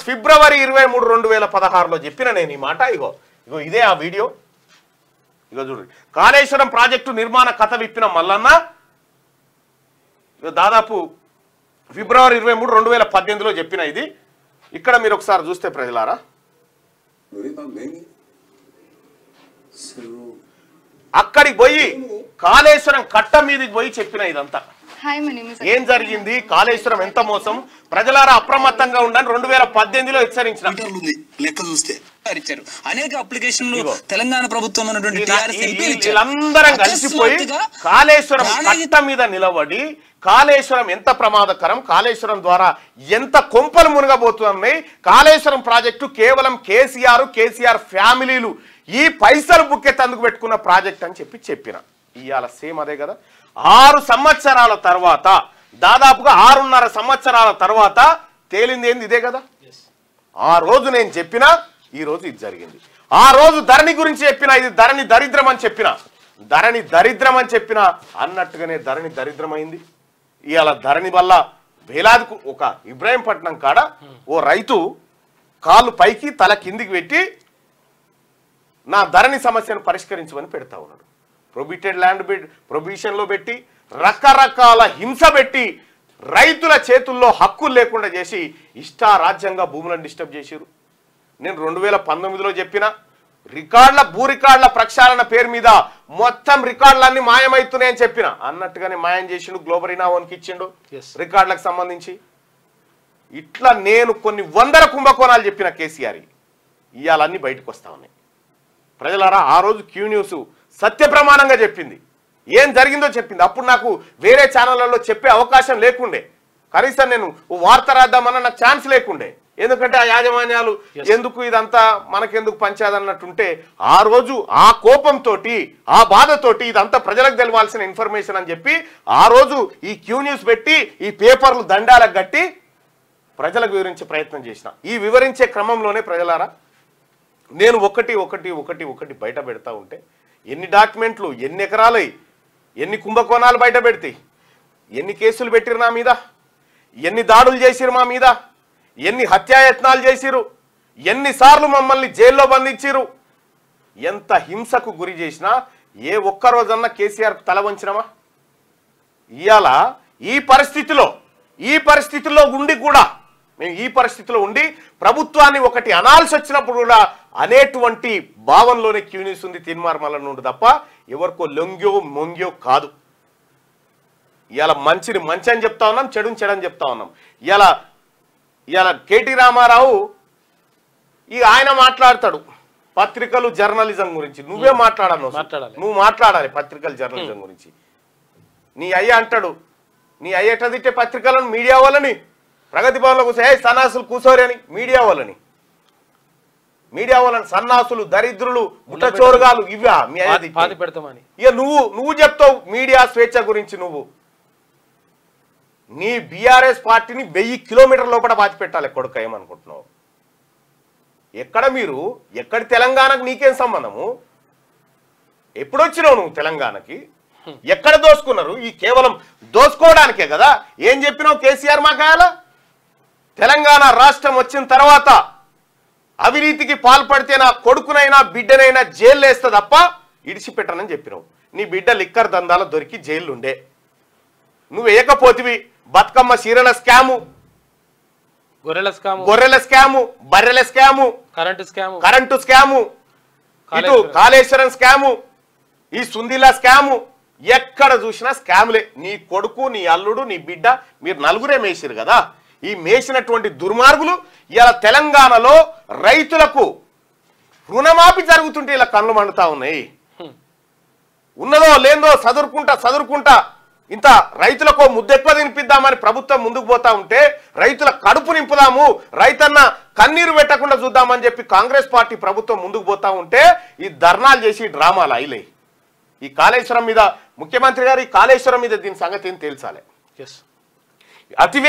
ఫిబ్రవరి 23, 2016లో చెప్పిన నేను ఈ మాట. ఇగో ఇదే ఆ వీడియో. ఇగో చూడండి, కాళేశ్వరం ప్రాజెక్టు నిర్మాణ కథ విప్పిన మల్లన్న దాదాపు ఫిబ్రవరి 23, 2018లో చెప్పిన ఇది. ఇక్కడ మీరు ఒకసారి చూస్తే ప్రజలారా, అక్కడికి పోయి కాళేశ్వరం కట్ట మీదకి పోయి చెప్పిన ఇదంతా. హాయ్, మై నేమ్ ఇస్ ఏం జరిగింది, కాళేశ్వరం ఎంత మోసం, ప్రజలారా అప్రమత్తంగా ఉండాలని 2018లో హెచ్చరించిన లెక్క చూస్తే అనేక అప్లికేషన్లు తెలంగాణ ప్రభుత్వం వీళ్ళందరం కలిసిపోయి కాళేశ్వరం కట్ట మీద నిలబడి కాళేశ్వరం ఎంత ప్రమాదకరం, కాళేశ్వరం ద్వారా ఎంత కొంపలు మునగబోతున్నాయి, కాళేశ్వరం ప్రాజెక్టు కేవలం కేసీఆర్ ఫ్యామిలీలు ఈ పైసలు బుక్కెత్తందుకు పెట్టుకున్న ప్రాజెక్ట్ అని చెప్పిన. ఇవాళ సేమ్ అదే కదా. 6 సంవత్సరాల తర్వాత, దాదాపుగా 6.5 సంవత్సరాల తర్వాత తేలింది ఏంది ఇదే కదా. ఆ రోజు నేను చెప్పినా ఈ రోజు ఇది జరిగింది. ఆ రోజు ధరణి గురించి చెప్పినా ఇది ధరణి దరిద్రం అని చెప్పినా అన్నట్టుగానే ధరణి దరిద్రమైంది. ఇవాళ ధరణి వల్ల వేలాది ఒక ఇబ్రాహీంపట్నం కాడ ఓ రైతు కాళ్ళు పైకి తల కిందికి పెట్టి నా ధరణి సమస్యను పరిష్కరించమని పెడతా ఉన్నాడు. ప్రొబిటెడ్ ల్యాండ్ ప్రొబిషన్లో పెట్టి రకరకాల హింస పెట్టి రైతుల చేతుల్లో హక్కులు లేకుండా చేసి ఇష్టారాజ్యంగా భూములను డిస్టర్బ్ చేసిరు. నేను 2019లో చెప్పిన భూ రికార్డుల ప్రక్షాళన పేరు మీద మొత్తం రికార్డులన్నీ మాయమవుతున్నాయని చెప్పిన. అన్నట్టుగానే మాయం చేసిండు. గ్లోబల్ ఇనావోన్కి ఇచ్చిండు రికార్డులకు సంబంధించి. ఇట్లా నేను కొన్ని 100 కుంభకోణాలు చెప్పిన కేసీఆర్. ఇవాళన్నీ బయటకు వస్తా ఉన్నాయి. ప్రజలారా, ఆ రోజు క్యూ న్యూస్ సత్య ప్రమాణంగా చెప్పింది, ఏం జరిగిందో చెప్పింది. అప్పుడు నాకు వేరే ఛానళ్లలో చెప్పే అవకాశం లేకుండే, కనీసం నేను వార్త రాద్దామన్న నాకు ఛాన్స్ లేకుండే. ఎందుకంటే ఆ యాజమాన్యాలు ఎందుకు ఇదంతా మనకెందుకు పంచాదన్నట్టుంటే, ఆ రోజు ఆ కోపంతో ఆ బాధతోటి ఇదంతా ప్రజలకు తెలవాల్సిన ఇన్ఫర్మేషన్ అని చెప్పి ఆ రోజు ఈ క్యూ న్యూస్ పెట్టి ఈ పేపర్లు దండాలకు కట్టి ప్రజలకు వివరించే ప్రయత్నం చేసిన. ఈ వివరించే క్రమంలోనే ప్రజలారా నేను ఒకటి బయట పెడతా ఉంటే ఎన్ని డాక్యుమెంట్లు, ఎన్ని ఎకరాలు, ఎన్ని కుంభకోణాలు బయట పెడితే, ఎన్ని కేసులు పెట్టిరు నా మీద, ఎన్ని దాడులు చేసిరు మా మీద, ఎన్ని హత్యాయత్నాలు చేసిరు, ఎన్నిసార్లు మమ్మల్ని జైల్లో బంధించిరు, ఎంత హింసకు గురి చేసినా ఏ ఒక్కరోజన్నా కేసీఆర్కు తల వంచినమా? ఇవాళ ఈ పరిస్థితిలో ఉండి కూడా మేము ఈ పరిస్థితిలో ఉండి ప్రభుత్వాన్ని ఒకటి అనాల్సి వచ్చినప్పుడు కూడా అనేటువంటి భావనలోనే క్యూ న్యూస్ ఉంది తీన్మార్మల నుండి తప్ప ఎవరికో లొంగ్యో మొంగ్యో కాదు. ఇవాళ మంచిని మంచి అని చెప్తా ఉన్నాం, చెడుని చెడని చెప్తా ఉన్నాం. ఇవాళ కేటీ రామారావు ఆయన మాట్లాడతాడు పత్రికలు జర్నలిజం గురించి. నువ్వే మాట్లాడాను, నువ్వు మాట్లాడాలి పత్రికలు జర్నలిజం గురించి. నీ అయ్య అంటాడు, నీ అయ్య ఎట్లా తిట్టే పత్రికలను మీడియా వాళ్ళని ప్రగతి భవన్లో కూర్చో సన్నాసులు కూర్చోరు అని మీడియా వాళ్ళని సన్నాసులు, దరిద్రులు, ముట్టచోరుగాలు ఇవా మీ అయ్య పెడతామని. ఇక నువ్వు చెప్తావు మీడియా స్వేచ్ఛ గురించి. నువ్వు నీ బీఆర్ఎస్ పార్టీని 1000 కిలోమీటర్ల లోపల పాతి పెట్టాలి కొడుక. ఏమనుకుంటున్నావు? ఎక్కడి తెలంగాణకు నీకేం సంబంధము? ఎప్పుడొచ్చినావు నువ్వు తెలంగాణకి? ఎక్కడ దోసుకున్నారు? ఈ కేవలం దోసుకోవడానికే కదా. ఏం చెప్పినావు కేసీఆర్ మాకాయాల? తెలంగాణ రాష్ట్రం వచ్చిన తర్వాత అవినీతికి పాల్పడితే నా కొడుకునైనా బిడ్డనైనా జైలు వేస్తా తప్ప ఇడిచిపెట్టనని చెప్పినావు. నీ బిడ్డ లిక్కర్ దందాల దొరికి జైలుండే. నువ్వు వేయకపోతివి. బతుకమ్మ చీరల స్కాము, గొర్రెల స్కాము, బర్రెల స్కాము, కరెంటు స్కాము, ఇటు కాళేశ్వరం స్కాము, ఈ సుందిలా స్కాము, ఎక్కడ చూసినా స్కాములే. నీ కొడుకు, నీ అల్లుడు, నీ బిడ్డ, మీరు నలుగురే మేసిరు కదా. ఈ మేసినటువంటి దుర్మార్గులు ఇలా తెలంగాణలో రైతులకు రుణమాఫీ జరుగుతుంటే ఇలా కళ్ళు మండుతా ఉన్నాయి. ఉన్నదో లేదో చదురుకుంటా ఇంత రైతులకు ముద్దెక్కువ తినిపిద్దామని ప్రభుత్వం ముందుకు పోతా ఉంటే, రైతుల కడుపు నింపుదాము, రైతన్న కన్నీరు పెట్టకుండా చూద్దామని చెప్పి కాంగ్రెస్ పార్టీ ప్రభుత్వం ముందుకు పోతా ఉంటే ఈ ధర్నాలు చేసి డ్రామాలు అయిలే. ఈ కాళేశ్వరం మీద ముఖ్యమంత్రి గారు ఈ కాళేశ్వరం మీద దీని సంగతి ఏం తేల్చాలి, అతి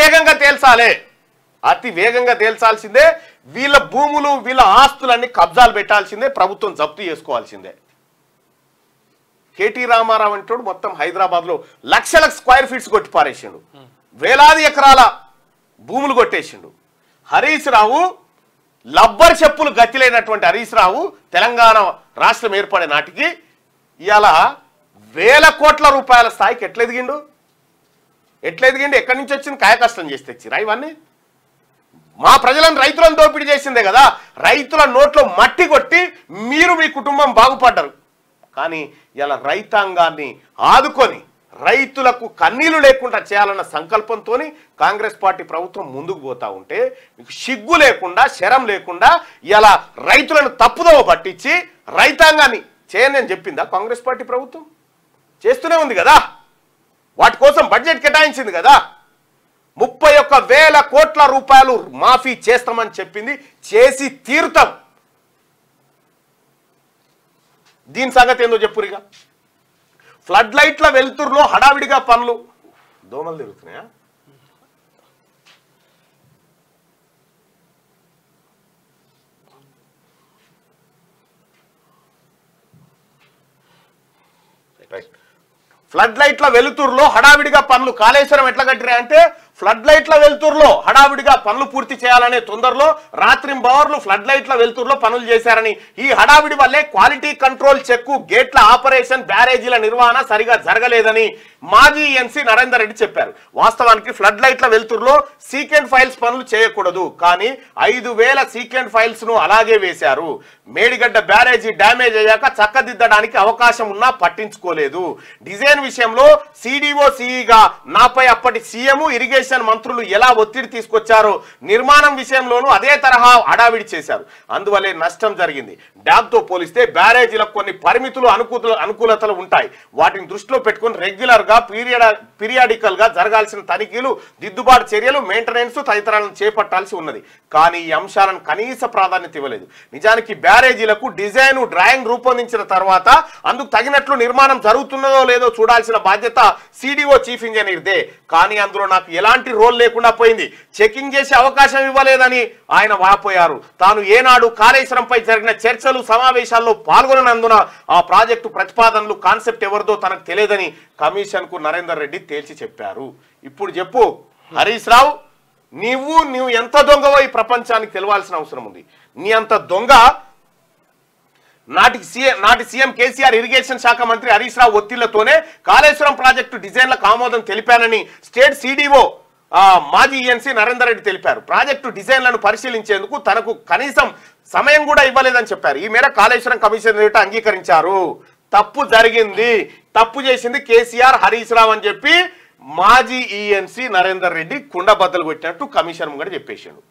వేగంగా తేల్చాల్సిందే. వీళ్ళ భూములు, వీళ్ళ ఆస్తులన్నీ కబ్జాలు పెట్టాల్సిందే, ప్రభుత్వం జప్తు చేసుకోవాల్సిందే. కేటీ రామారావు అంటాడు మొత్తం హైదరాబాద్లో లక్షల స్క్వేర్ ఫీట్స్ కొట్టి పారేసిండు, వేలాది ఎకరాల భూములు కొట్టేసిండు. హరీష్ రావు లబ్బర్ చెప్పులు గతిలేనటువంటి హరీష్ రావు తెలంగాణ రాష్ట్రం ఏర్పడే నాటికి ఇవాళ 1000 కోట్ల రూపాయల స్థాయికి ఎట్లా ఎదిగిండు? ఎక్కడి నుంచి వచ్చింది? కాయ కష్టం చేసి తెచ్చిరా ఇవన్నీ? మా ప్రజలను, రైతులను దోపిడీ చేసిందే కదా. రైతుల నోట్లో మట్టి కొట్టి మీరు మీ కుటుంబం బాగుపడ్డారు. కానీ ఇలా రైతాంగాన్ని ఆదుకొని రైతులకు కన్నీళ్లు లేకుండా చేయాలన్న సంకల్పంతో కాంగ్రెస్ పార్టీ ప్రభుత్వం ముందుకు పోతా ఉంటే మీకు సిగ్గు లేకుండా శరం లేకుండా ఇలా రైతులను తప్పుదోవ పట్టించి రైతాంగాన్ని చేయని చెప్పిందా కాంగ్రెస్ పార్టీ ప్రభుత్వం? చేస్తూనే ఉంది కదా, వాటి కోసం బడ్జెట్ కేటాయించింది కదా. 31,000 కోట్ల రూపాయలు మాఫీ చేస్తామని చెప్పింది, చేసి తీరుతాం. దీని సంగతి ఏందో చెప్పురిగా. ఫ్లడ్ లైట్ల వెలుతురులో హడావిడిగా పనులు, దోమలు తిరుగుతున్నాయా? ఫ్లడ్ లైట్ల వెలుతురులో హడావిడిగా పనులు. కాళేశ్వరం ఎట్లా కట్టిరా అంటే ఫ్లడ్ లైట్ల వెలుతురులో హడావిడిగా పనులు పూర్తి చేయాలనే తొందరలో రాత్రింబవర్లు ఫ్లడ్ లైట్ల వెలుతురులో పనులు చేశారని, ఈ హడావిడి వల్లే క్వాలిటీ కంట్రోల్ చెక్కు, గేట్ల ఆపరేషన్, బ్యారేజీల నిర్వహణ సరిగా జరగలేదని మాజీ ఎన్సీ నరేందర్ రెడ్డి చెప్పారు. వాస్తవానికి ఫ్లడ్ లైట్ల వెలుతురులో సీకెండ్ ఫైల్స్ పనులు చేయకూడదు, కానీ 5,000 సీకెండ్ ఫైల్స్ ను అలాగే వేశారు. మేడిగడ్డ బ్యారేజీ డ్యామేజ్ అయ్యాక చక్కదిద్దడానికి అవకాశం ఉన్నా పట్టించుకోలేదు. డిజైన్ విషయంలో సిడిఓ సిఈగా నాపై అప్పటి సీఎం, ఇరిగేషన్ మంత్రులు ఎలా ఒత్తిడి తీసుకొచ్చారో నిర్మాణం విషయంలోనూ అదే తరహా హడావిడి చేశారు. అందువల్లే నష్టం జరిగింది. డ్యామ్ తో పోలిస్తే బ్యారేజీలకు కొన్ని పరిమితులు, అనుకూలతలు ఉంటాయి. వాటిని దృష్టిలో పెట్టుకుని రెగ్యులర్ గా పీరియాడికల్ గా జరగాల్సిన తనిఖీలు, దిద్దుబాటు చర్యలు, మెయింటెనెన్స్ తదితరాలను చేపట్టాల్సి ఉన్నది. కానీ ఈ అంశాలను కనీస ప్రాధాన్యత ఇవ్వలేదు. నిజానికి బ్యారేజీలకు డిజైన్, డ్రాయింగ్ రూపొందించిన తర్వాత అందుకు తగినట్లు నిర్మాణం జరుగుతున్నదో లేదో చూడాల్సిన బాధ్యత సిడిఓ చీఫ్ ఇంజనీర్దే. కానీ అందులో నాకు ఎలాంటి రోల్ లేకుండా పోయింది. చెకింగ్ చేసే అవకాశం ఇవ్వలేదని ఆయన వాపోయారు. తాను ఏనాడు కాళేశ్వరంపై జరిగిన చర్చలు, సమావేశాల్లో పాల్గొననందున ఆ ప్రాజెక్టు ప్రతిపాదనలు, కాన్సెప్ట్ ఎవరిదో తనకు తెలియదని కమిషన్ కు నరేందర్ రెడ్డి తేల్చి చెప్పారు. ఇప్పుడు చెప్పు హరీష్ రావు, నువ్వు ఎంత దొంగవో ఈ ప్రపంచానికి తెలవాల్సిన అవసరం ఉంది. నీ అంత దొంగ నాటి సీఎం కేసీఆర్, ఇరిగేషన్ శాఖ మంత్రి హరీష్ రావు ఒత్తిళ్లతోనే కాళేశ్వరం ప్రాజెక్టు డిజైన్లకు ఆమోదం తెలిపానని స్టేట్ సిడిఓ మాజీ ఎన్సీ నరేందర్ రెడ్డి తెలిపారు. ప్రాజెక్టు డిజైన్లను పరిశీలించేందుకు తనకు కనీసం సమయం కూడా ఇవ్వలేదని చెప్పారు. ఈ మేర కాళేశ్వరం కమిషన్ అంగీకరించారు. తప్పు జరిగింది, తప్పు చేసింది కేసీఆర్, హరీష్ రావు అని చెప్పి మాజీ ఈఎన్సీ నరేందర్ రెడ్డి కుండబద్దలు కొట్టినట్టు కమిషన్ ముంగట చెప్పేశాడు.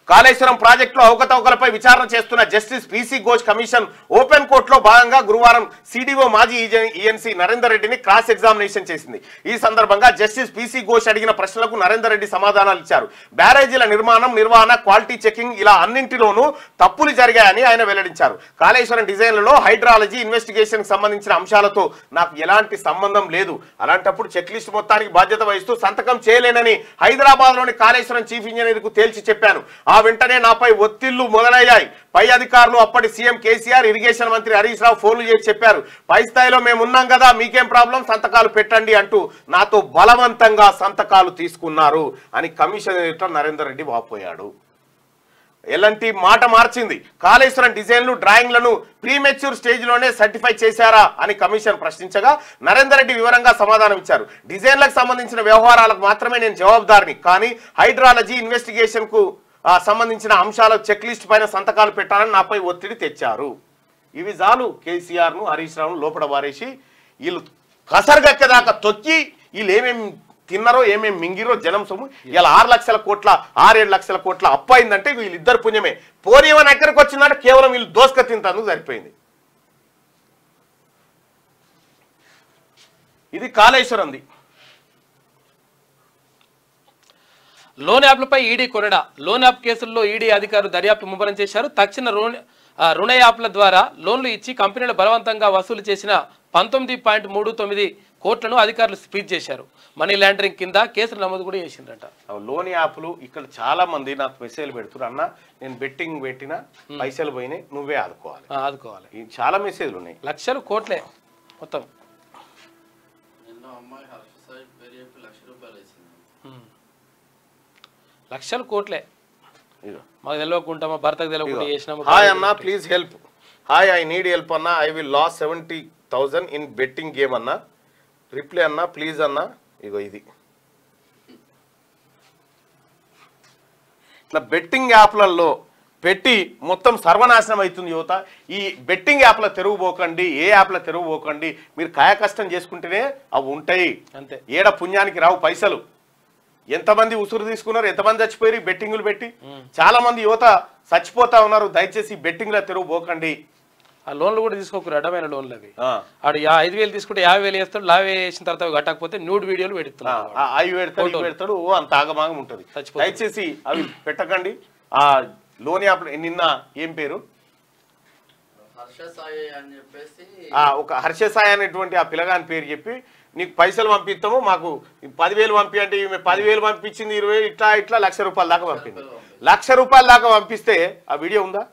కాళేశ్వరం ప్రాజెక్టులో అవకతవకలపై విచారణ చేస్తున్న justice PC Ghosh commission open కోర్టులో భాగంగా గురువారం సిడిఓ మాజీ ఈఎన్సీ నరేందర్ రెడ్డిని క్రాస్ ఎగ్జామినేషన్ చేసింది. ఈ సందర్భంగా జస్టిస్ పిసి ఘోష్ అడిగిన ప్రశ్నలకు నరేందర్ రెడ్డి సమాధానాలు ఇచ్చారు. బ్యారేజీల నిర్మాణం, నిర్వహణ, క్వాలిటీ చెకింగ్ ఇలా అన్నింటిలోనూ తప్పులు జరిగాయని ఆయన వెల్లడించారు. కాళేశ్వరం డిజైన్లలో హైడ్రాలజీ, ఇన్వెస్టిగేషన్ సంబంధించిన అంశాలతో నాకు ఎలాంటి సంబంధం లేదు. అలాంటప్పుడు చెక్ లిస్ట్ మొత్తానికి బాధ్యత వహిస్తూ సంతకం చేయలేనని హైదరాబాద్ లోని కాళేశ్వరం చీఫ్ ఇంజనీర్ కు తేల్చి చెప్పాను. వెంటనే నాపై ఒత్తిళ్లు మొదలయ్యాయి. పై అధికారులు, అప్పటి సీఎం కేసీఆర్, ఇరిగేషన్ మంత్రి హరీష్ రావు ఫోన్లు చేసి చెప్పారు, పై స్థాయిలో మేము ఉన్నాం కదా, మీకేం ప్రాబ్లం, సంతకాలు పెట్టండి అంటూ నాతో బలవంతంగా సంతకాలు తీసుకున్నారు అని కమిషనర్ నరేందర్ రెడ్డి వాపోయాడు. ఎలాంటి మాట మార్చింది. కాళేశ్వరం డిజైన్లు, డ్రాయింగ్లను ప్రీమెచ్యూర్ స్టేజ్ లోనే సర్టిఫై చేశారా అని కమిషన్ ప్రశ్నించగా నరేందర్ రెడ్డి వివరంగా సమాధానం ఇచ్చారు. డిజైన్లకు సంబంధించిన వ్యవహారాలకు మాత్రమే నేను జవాబుదారిని, కానీ హైడ్రాలజీ, ఇన్వెస్టిగేషన్ కు సంబంధించిన అంశాల చెక్ లిస్ట్ పైన సంతకాలు పెట్టాలని నాపై ఒత్తిడి తెచ్చారు. ఇవి చాలు కేసీఆర్ ను, హరీష్ రావును లోపల వారేసి వీళ్ళు కసరగక్కేదాకా తొక్కి వీళ్ళు ఏమేమి తిన్నారో, ఏమేమి మింగిరో జనం సొమ్ము. ఇలా 6-7 లక్షల కోట్ల అప్పు అయిందంటే వీళ్ళిద్దరు పుణ్యమే. పోనీవని ఎక్కడికి వచ్చిందంటే కేవలం వీళ్ళు దోసుక తింటందుకు సరిపోయింది. ఇది కాళేశ్వరంది. లోన్ యాప్లపై ఈడీ కొరడ. లోన్ యాప్ కేసుల్లో ఈడీ అధికారులు దర్యాప్తు ముమ్మరం చేశారు. తక్షణ రుణ యాప్ల ద్వారా లోన్లు ఇచ్చి కంపెనీలు బలవంతంగా వసూలు చేసిన 19.39 కోట్లను అధికారులు స్పీడ్ చేశారు. మనీ లాండరింగ్ కింద కేసులు నమోదు కూడా చేసిండ్రంట. లోన్ యాప్లు ఇక్కడ చాలా మంది నాకు మెసేజ్లు పెడుతున్నారు, అన్న నేను బెట్టింగ్ పెట్టిన పైసలు పోయినాయి, నువ్వే ఆదుకోవాలి. చాలా మెసేజ్లు ఉన్నాయి. లక్షలు కోట్లే మొత్తం. లక్షలు కోట్లే. మాకు తెలియకుండా, మా భర్తకు తెలియకుండా చేసినాము. హాయ్ అన్న, please help. Hi, I need help అన్న. I will loss 70,000 in betting game అన్న. రిప్లై అన్న, ప్లీజ్ అన్న. ఇగో ఇది ఇట్లా బెట్టింగ్ యాప్లలో పెట్టి మొత్తం సర్వనాశనం అవుతుంది యువత. ఈ బెట్టింగ్ యాప్ల తెరువుపోకండి, ఏ యాప్ల తెరువుపోకండి. మీరు కాయకష్టం చేసుకుంటేనే అవి ఉంటాయి, అంతే. ఏడ పుణ్యానికి రావు పైసలు. ఎంతమంది ఉసురు తీసుకున్నారు, ఎంతమంది చచ్చిపోయారు బెట్టింగులు పెట్టి. చాలా మంది యువత చచ్చిపోతా ఉన్నారు. దయచేసి బెట్టింగ్ల తెరువుపోకండి. ఆ లోన్లు కూడా తీసుకోకూడదు, అడ్డమైన లోన్లు అవి. ఆడు 5,000 తీసుకుంటే 50,000 వేస్తాడు, 50,000 వేసిన తర్వాత కట్టకపోతే న్యూడ్ వీడియోలు పెడుతున్నాడు, అవి పెడతాడు, అంత ఆగమాగం ఉంటుంది. దయచేసి అవి పెట్టకండి. ఆ లోన్ యాప్ నిన్న ఏం పేరు, ఒక హర్షసాయి అనేటువంటి ఆ పిల్లగాని పేరు చెప్పి నీకు పైసలు పంపిస్తాము, మాకు 10,000 పంపి అంటే 10,000 పంపించింది 20 ఇట్లా ఇట్లా ₹1,00,000 దాకా పంపింది. ₹1,00,000 దాకా పంపిస్తే ఆ వీడియో ఉందా,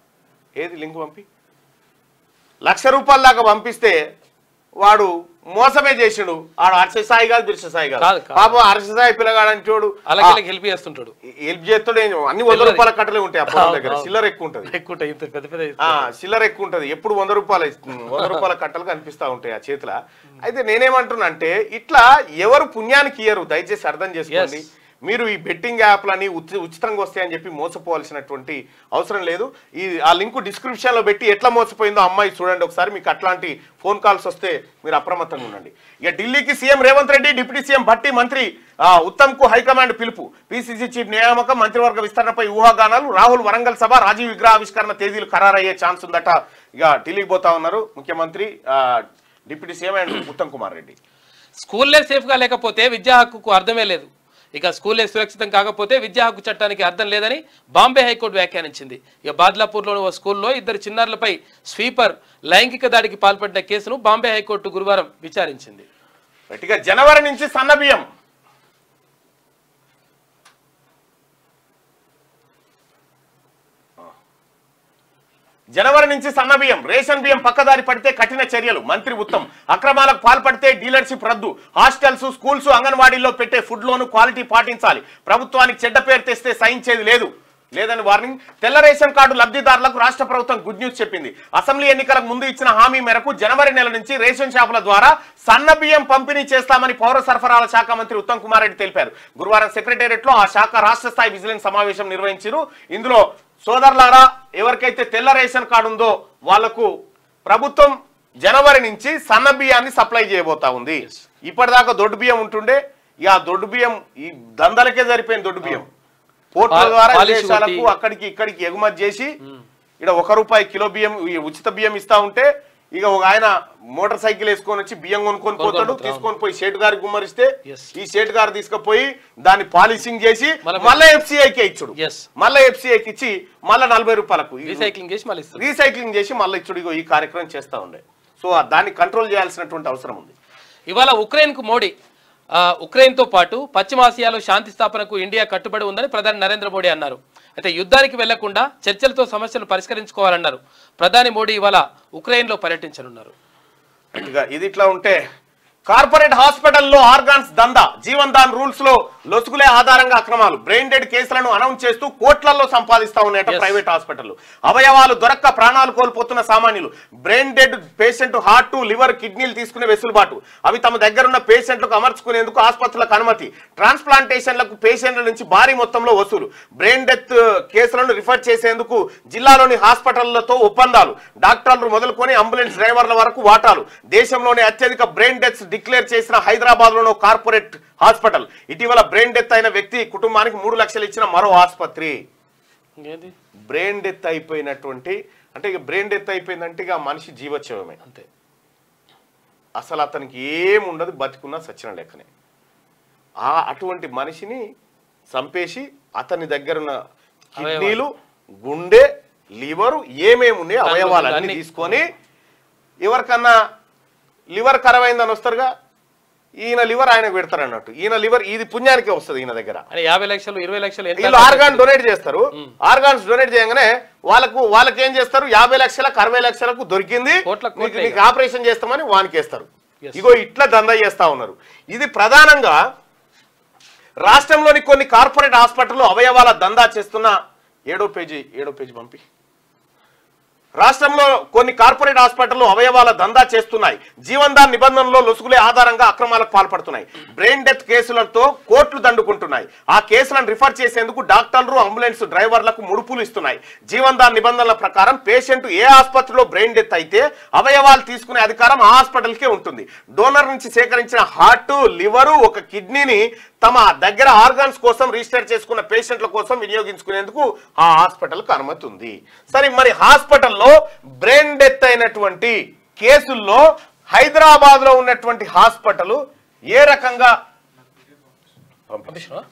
ఏది లింక్ పంపి ₹1,00,000 దాకా పంపిస్తే వాడు మోసమే చేసిండు. ఆడు హర్షసాయి కాదు, బిర్షసాయి కాదు. పాపం హర్షసాయి పిల్లగాడంటోడు హెల్ప్ చేస్తుంటాడు, హెల్ప్ చేస్తాడు. అన్ని ₹100 కట్టలే ఉంటాయి ఆ పొలం దగ్గర. చిల్లర ఎక్కువ ఉంటుంది, చిల్లర ఎక్కువ ఉంటుంది. ఎప్పుడు ₹100 కట్టలు కనిపిస్తా ఉంటాయి ఆ చేతుల. అయితే నేనేమంటున్నా అంటే ఇట్లా ఎవరు పుణ్యానికి ఇయ్యరు. దయచేసి అర్థం చేసుకోండి. మీరు ఈ బెట్టింగ్ యాప్లని ఉచితంగా వస్తాయని చెప్పి మోసపోవాల్సినటువంటి అవసరం లేదు. ఆ లింక్ డిస్క్రిప్షన్లో పెట్టి ఎట్లా మోసపోయిందో అమ్మాయి చూడండి ఒకసారి. మీకు అట్లాంటి ఫోన్ కాల్స్ వస్తే మీరు అప్రమత్తంగా ఉండండి. ఇక ఢిల్లీకి CM Revanth Reddy, deputy CM Bhatti, మంత్రి ఉత్తమ్ కు హైకమాండ్ పిలుపు. పిసిసి చీఫ్ నియామకం, మంత్రివర్గ విస్తరణపై ఊహాగానాలు. రాహుల్ వరంగల్ సభ, రాజీవ్ విగ్రహావిష్కరణ తేదీలు ఖరారయ్యే ఛాన్స్ ఉందట. ఇక ఢిల్లీకి పోతా ఉన్నారు ముఖ్యమంత్రి, deputy CM and Uttam Kumar Reddy. స్కూల్లే సేఫ్గా లేకపోతే విద్యా హక్కుకు అర్థమే లేదు. ఇక స్కూల్లే సురక్షితం కాకపోతే విద్యా హక్కు చట్టానికి అర్థం లేదని బాంబే హైకోర్టు వ్యాఖ్యానించింది. ఇక బాద్లాపూర్లోని ఓ స్కూల్లో 2 చిన్నారులపై స్వీపర్ లైంగిక దాడికి పాల్పడిన కేసును బాంబే హైకోర్టు గురువారం విచారించింది. ఇక జనవరి నుంచి సన్నబియ్యం రేషన్ బియ్యం పక్కదారి పడితే కఠిన చర్యలు. మంత్రి ఉత్తమ్. అక్రమాలకు పాల్పడితే డీలర్షిప్ రద్దు. హాస్టల్స్, స్కూల్స్, అంగన్వాడీల్లో పెట్టే ఫుడ్ లోను క్వాలిటీ పాటించాలి. ప్రభుత్వానికి చెడ్డ పేరు తెస్తే సహించేది లేదని వార్నింగ్. తెల్ల రేషన్ కార్డు లబ్ధిదారులకు రాష్ట్ర ప్రభుత్వం గుడ్ న్యూస్ చెప్పింది. అసెంబ్లీ ఎన్నికలకు ముందు ఇచ్చిన హామీ మేరకు జనవరి నెల నుంచి రేషన్ షాపుల ద్వారా సన్న బియ్యం పంపిణీ చేస్తామని పౌర సరఫరాల శాఖ మంత్రి ఉత్తమ్ కుమార్ రెడ్డి తెలిపారు. గురువారం సెక్రటేరియట్ లో ఆ శాఖ రాష్ట్ర స్థాయి విజిలెన్స్ సమావేశం నిర్వహించారు. ఇందులో సోదరులారా, ఎవరికైతే తెల్ల రేషన్ కార్డు ఉందో వాళ్లకు ప్రభుత్వం జనవరి నుంచి సన్న బియ్యాన్ని సప్లై చేయబోతా ఉంది. ఇప్పటిదాకా దొడ్డు బియ్యం ఉంటుండే, ఇక దొడ్డు బియ్యం ఈ దందలకే సరిపోయింది. దొడ్డు బియ్యం పోర్టుల ద్వారా విదేశాలకు అక్కడికి ఇక్కడికి ఎగుమతి చేసి ఇక్కడ ₹1 కిలో బియ్యం ఉచిత బియ్యం ఇస్తా ఉంటే, ఇక ఒక ఆయన మోటార్ సైకిల్ వేసుకొని వచ్చి బియ్యం కొనుక్కొని పోతాడు. తీసుకొని పోయి షేట్ గారికి గుమ్మరిస్తే ఈ షేట్ గారు తీసుకుపోయి దాన్ని పాలిషింగ్ చేసి మళ్ళీ FCIకి ఇచ్చుడు. మళ్ళీ FCIకి ఇచ్చి మళ్ళీ ₹40 రీసైక్లింగ్ చేసి మళ్ళీ ఇచ్చుడు. ఇగో ఈ కార్యక్రమం చేస్తా ఉండే. సో దాన్ని కంట్రోల్ చేయాల్సినటువంటి అవసరం ఉంది. ఇవాళ ఉక్రెయిన్ కు మోడీ, ఉక్రెయిన్తో పాటు పశ్చిమాసియాలో శాంతి స్థాపనకు ఇండియా కట్టుబడి ఉందని ప్రధాని నరేంద్ర మోడీ అన్నారు. అయితే యుద్ధానికి వెళ్లకుండా చర్చలతో సమస్యలు పరిష్కరించుకోవాలన్నారు. ప్రధాని మోడీ ఇవాళ ఉక్రెయిన్లో పర్యటించనున్నారు. ఇది ఇట్లా ఉంటే కార్పొరేట్ హాస్పిటల్లో ఆర్గాన్స్ దందా, జీవన్ దాన్ రూల్స్ లో లొసుగులే ఆధారంగా అక్రమాలు, బ్రెయిన్ డెడ్ కేసులను అనౌన్స్ చేస్తూ కోట్లలో సంపాదిస్తా ఉన్నాయట ప్రైవేట్ హాస్పిటల్. అవయవాలు దొరక్క ప్రాణాలు కోల్పోతున్న సామాన్యులు. Brain dead patient heart, liver, కిడ్నీలు తీసుకునే వెసులుబాటు, అవి తమ దగ్గరున్న పేషెంట్లకు అమర్చుకునేందుకు ఆసుపత్రులకు అనుమతి, ట్రాన్స్ప్లాంటేషన్లకు పేషెంట్ల నుంచి భారీ మొత్తంలో వసూలు, బ్రెయిన్ డెత్ కేసులను రిఫర్ చేసేందుకు జిల్లాలోని హాస్పిటళ్లతో ఒప్పందాలు, డాక్టర్లు మొదలుకొని అంబులెన్స్ డ్రైవర్ల వరకు వాటాలు. దేశంలోని అత్యధిక బ్రెయిన్ డెత్స్ డిక్లేర్ చేసిన హైదరాబాద్ లోని కార్పొరేట్ హాస్పిటల్. ఇటీవల బ్రెయిన్ డెత్ అయిన వ్యక్తి కుటుంబానికి 3 లక్షలు ఇచ్చిన మరో ఆసుపత్రి. బ్రెయిన్ డెత్ అయిపోయినటువంటి అంటే ఇక బ్రెయిన్ డెత్ అయిపోయిందంటే ఇక మనిషి జీవోత్సవమే అంతే. అసలు అతనికి ఏముండదు, బతికున్నా సచిన లెక్కనే. అటువంటి మనిషిని చంపేసి అతని దగ్గర ఉన్న కిడ్నీలు, గుండె, లివరు ఏమేమి ఉన్నాయి అవయవాలన్నీ తీసుకొని ఎవరికన్నా లివర్ ఖరాబ్ అయిందని వస్తారుగా, ఈయన లివర్ ఆయనకు పెడతారు అన్నట్టు. ఈయన లివర్ ఇది పుణ్యానికే వస్తుంది. ఈయన దగ్గర 50 లక్షలు 20 లక్షలు వీళ్ళు ఆర్గాన్ డొనేట్ చేస్తారు. ఆర్గాన్స్ డొనేట్ చేయగానే వాళ్ళకి ఏం చేస్తారు, 50 లక్షలకు 60 లక్షలకు దొరికింది, నీకు ఆపరేషన్ చేస్తామని వానికేస్తారు. ఇగో ఇట్లా దందా చేస్తా ఉన్నారు. ఇది ప్రధానంగా రాష్ట్రంలోని కొన్ని కార్పొరేట్ హాస్పిటల్లో అవయవాల దందా చేస్తున్న 7వ పేజీ పంపి రాష్ట్రంలో కొన్ని కార్పొరేట్ హాస్పిటళ్లు అవయవాల దందా చేస్తున్నాయి. జీవన్దాన్ నిబంధనలో లొసుగులే ఆధారంగా అక్రమాలకు పాల్పడుతున్నాయి. బ్రెయిన్ డెత్ కేసులతో కోర్టులు దండుకుంటున్నాయి. ఆ కేసులను రిఫర్ చేసేందుకు డాక్టర్లు, అంబులెన్స్ డ్రైవర్లకు ముడుపులు ఇస్తున్నాయి. జీవన్దాన్ నిబంధనల ప్రకారం పేషెంట్ ఏ ఆసుపత్రిలో బ్రెయిన్ డెత్ అయితే అవయవాలు తీసుకునే అధికారం ఆ హాస్పిటల్కే ఉంటుంది. డోనర్ నుంచి సేకరించిన హార్ట్, లివరు, ఒక కిడ్నీని తమ దగ్గర ఆర్గాన్స్ కోసం రిజిస్టర్ చేసుకున్న పేషెంట్ల కోసం వినియోగించుకునేందుకు ఆ హాస్పిటల్కు అనుమతి ఉంది. సరే, మరి హాస్పిటల్లో బ్రెయిన్ డెత్ అయినటువంటి కేసుల్లో హైదరాబాద్ లో ఉన్నటువంటి హాస్పిటల్ ఏ రకంగా పంపించిన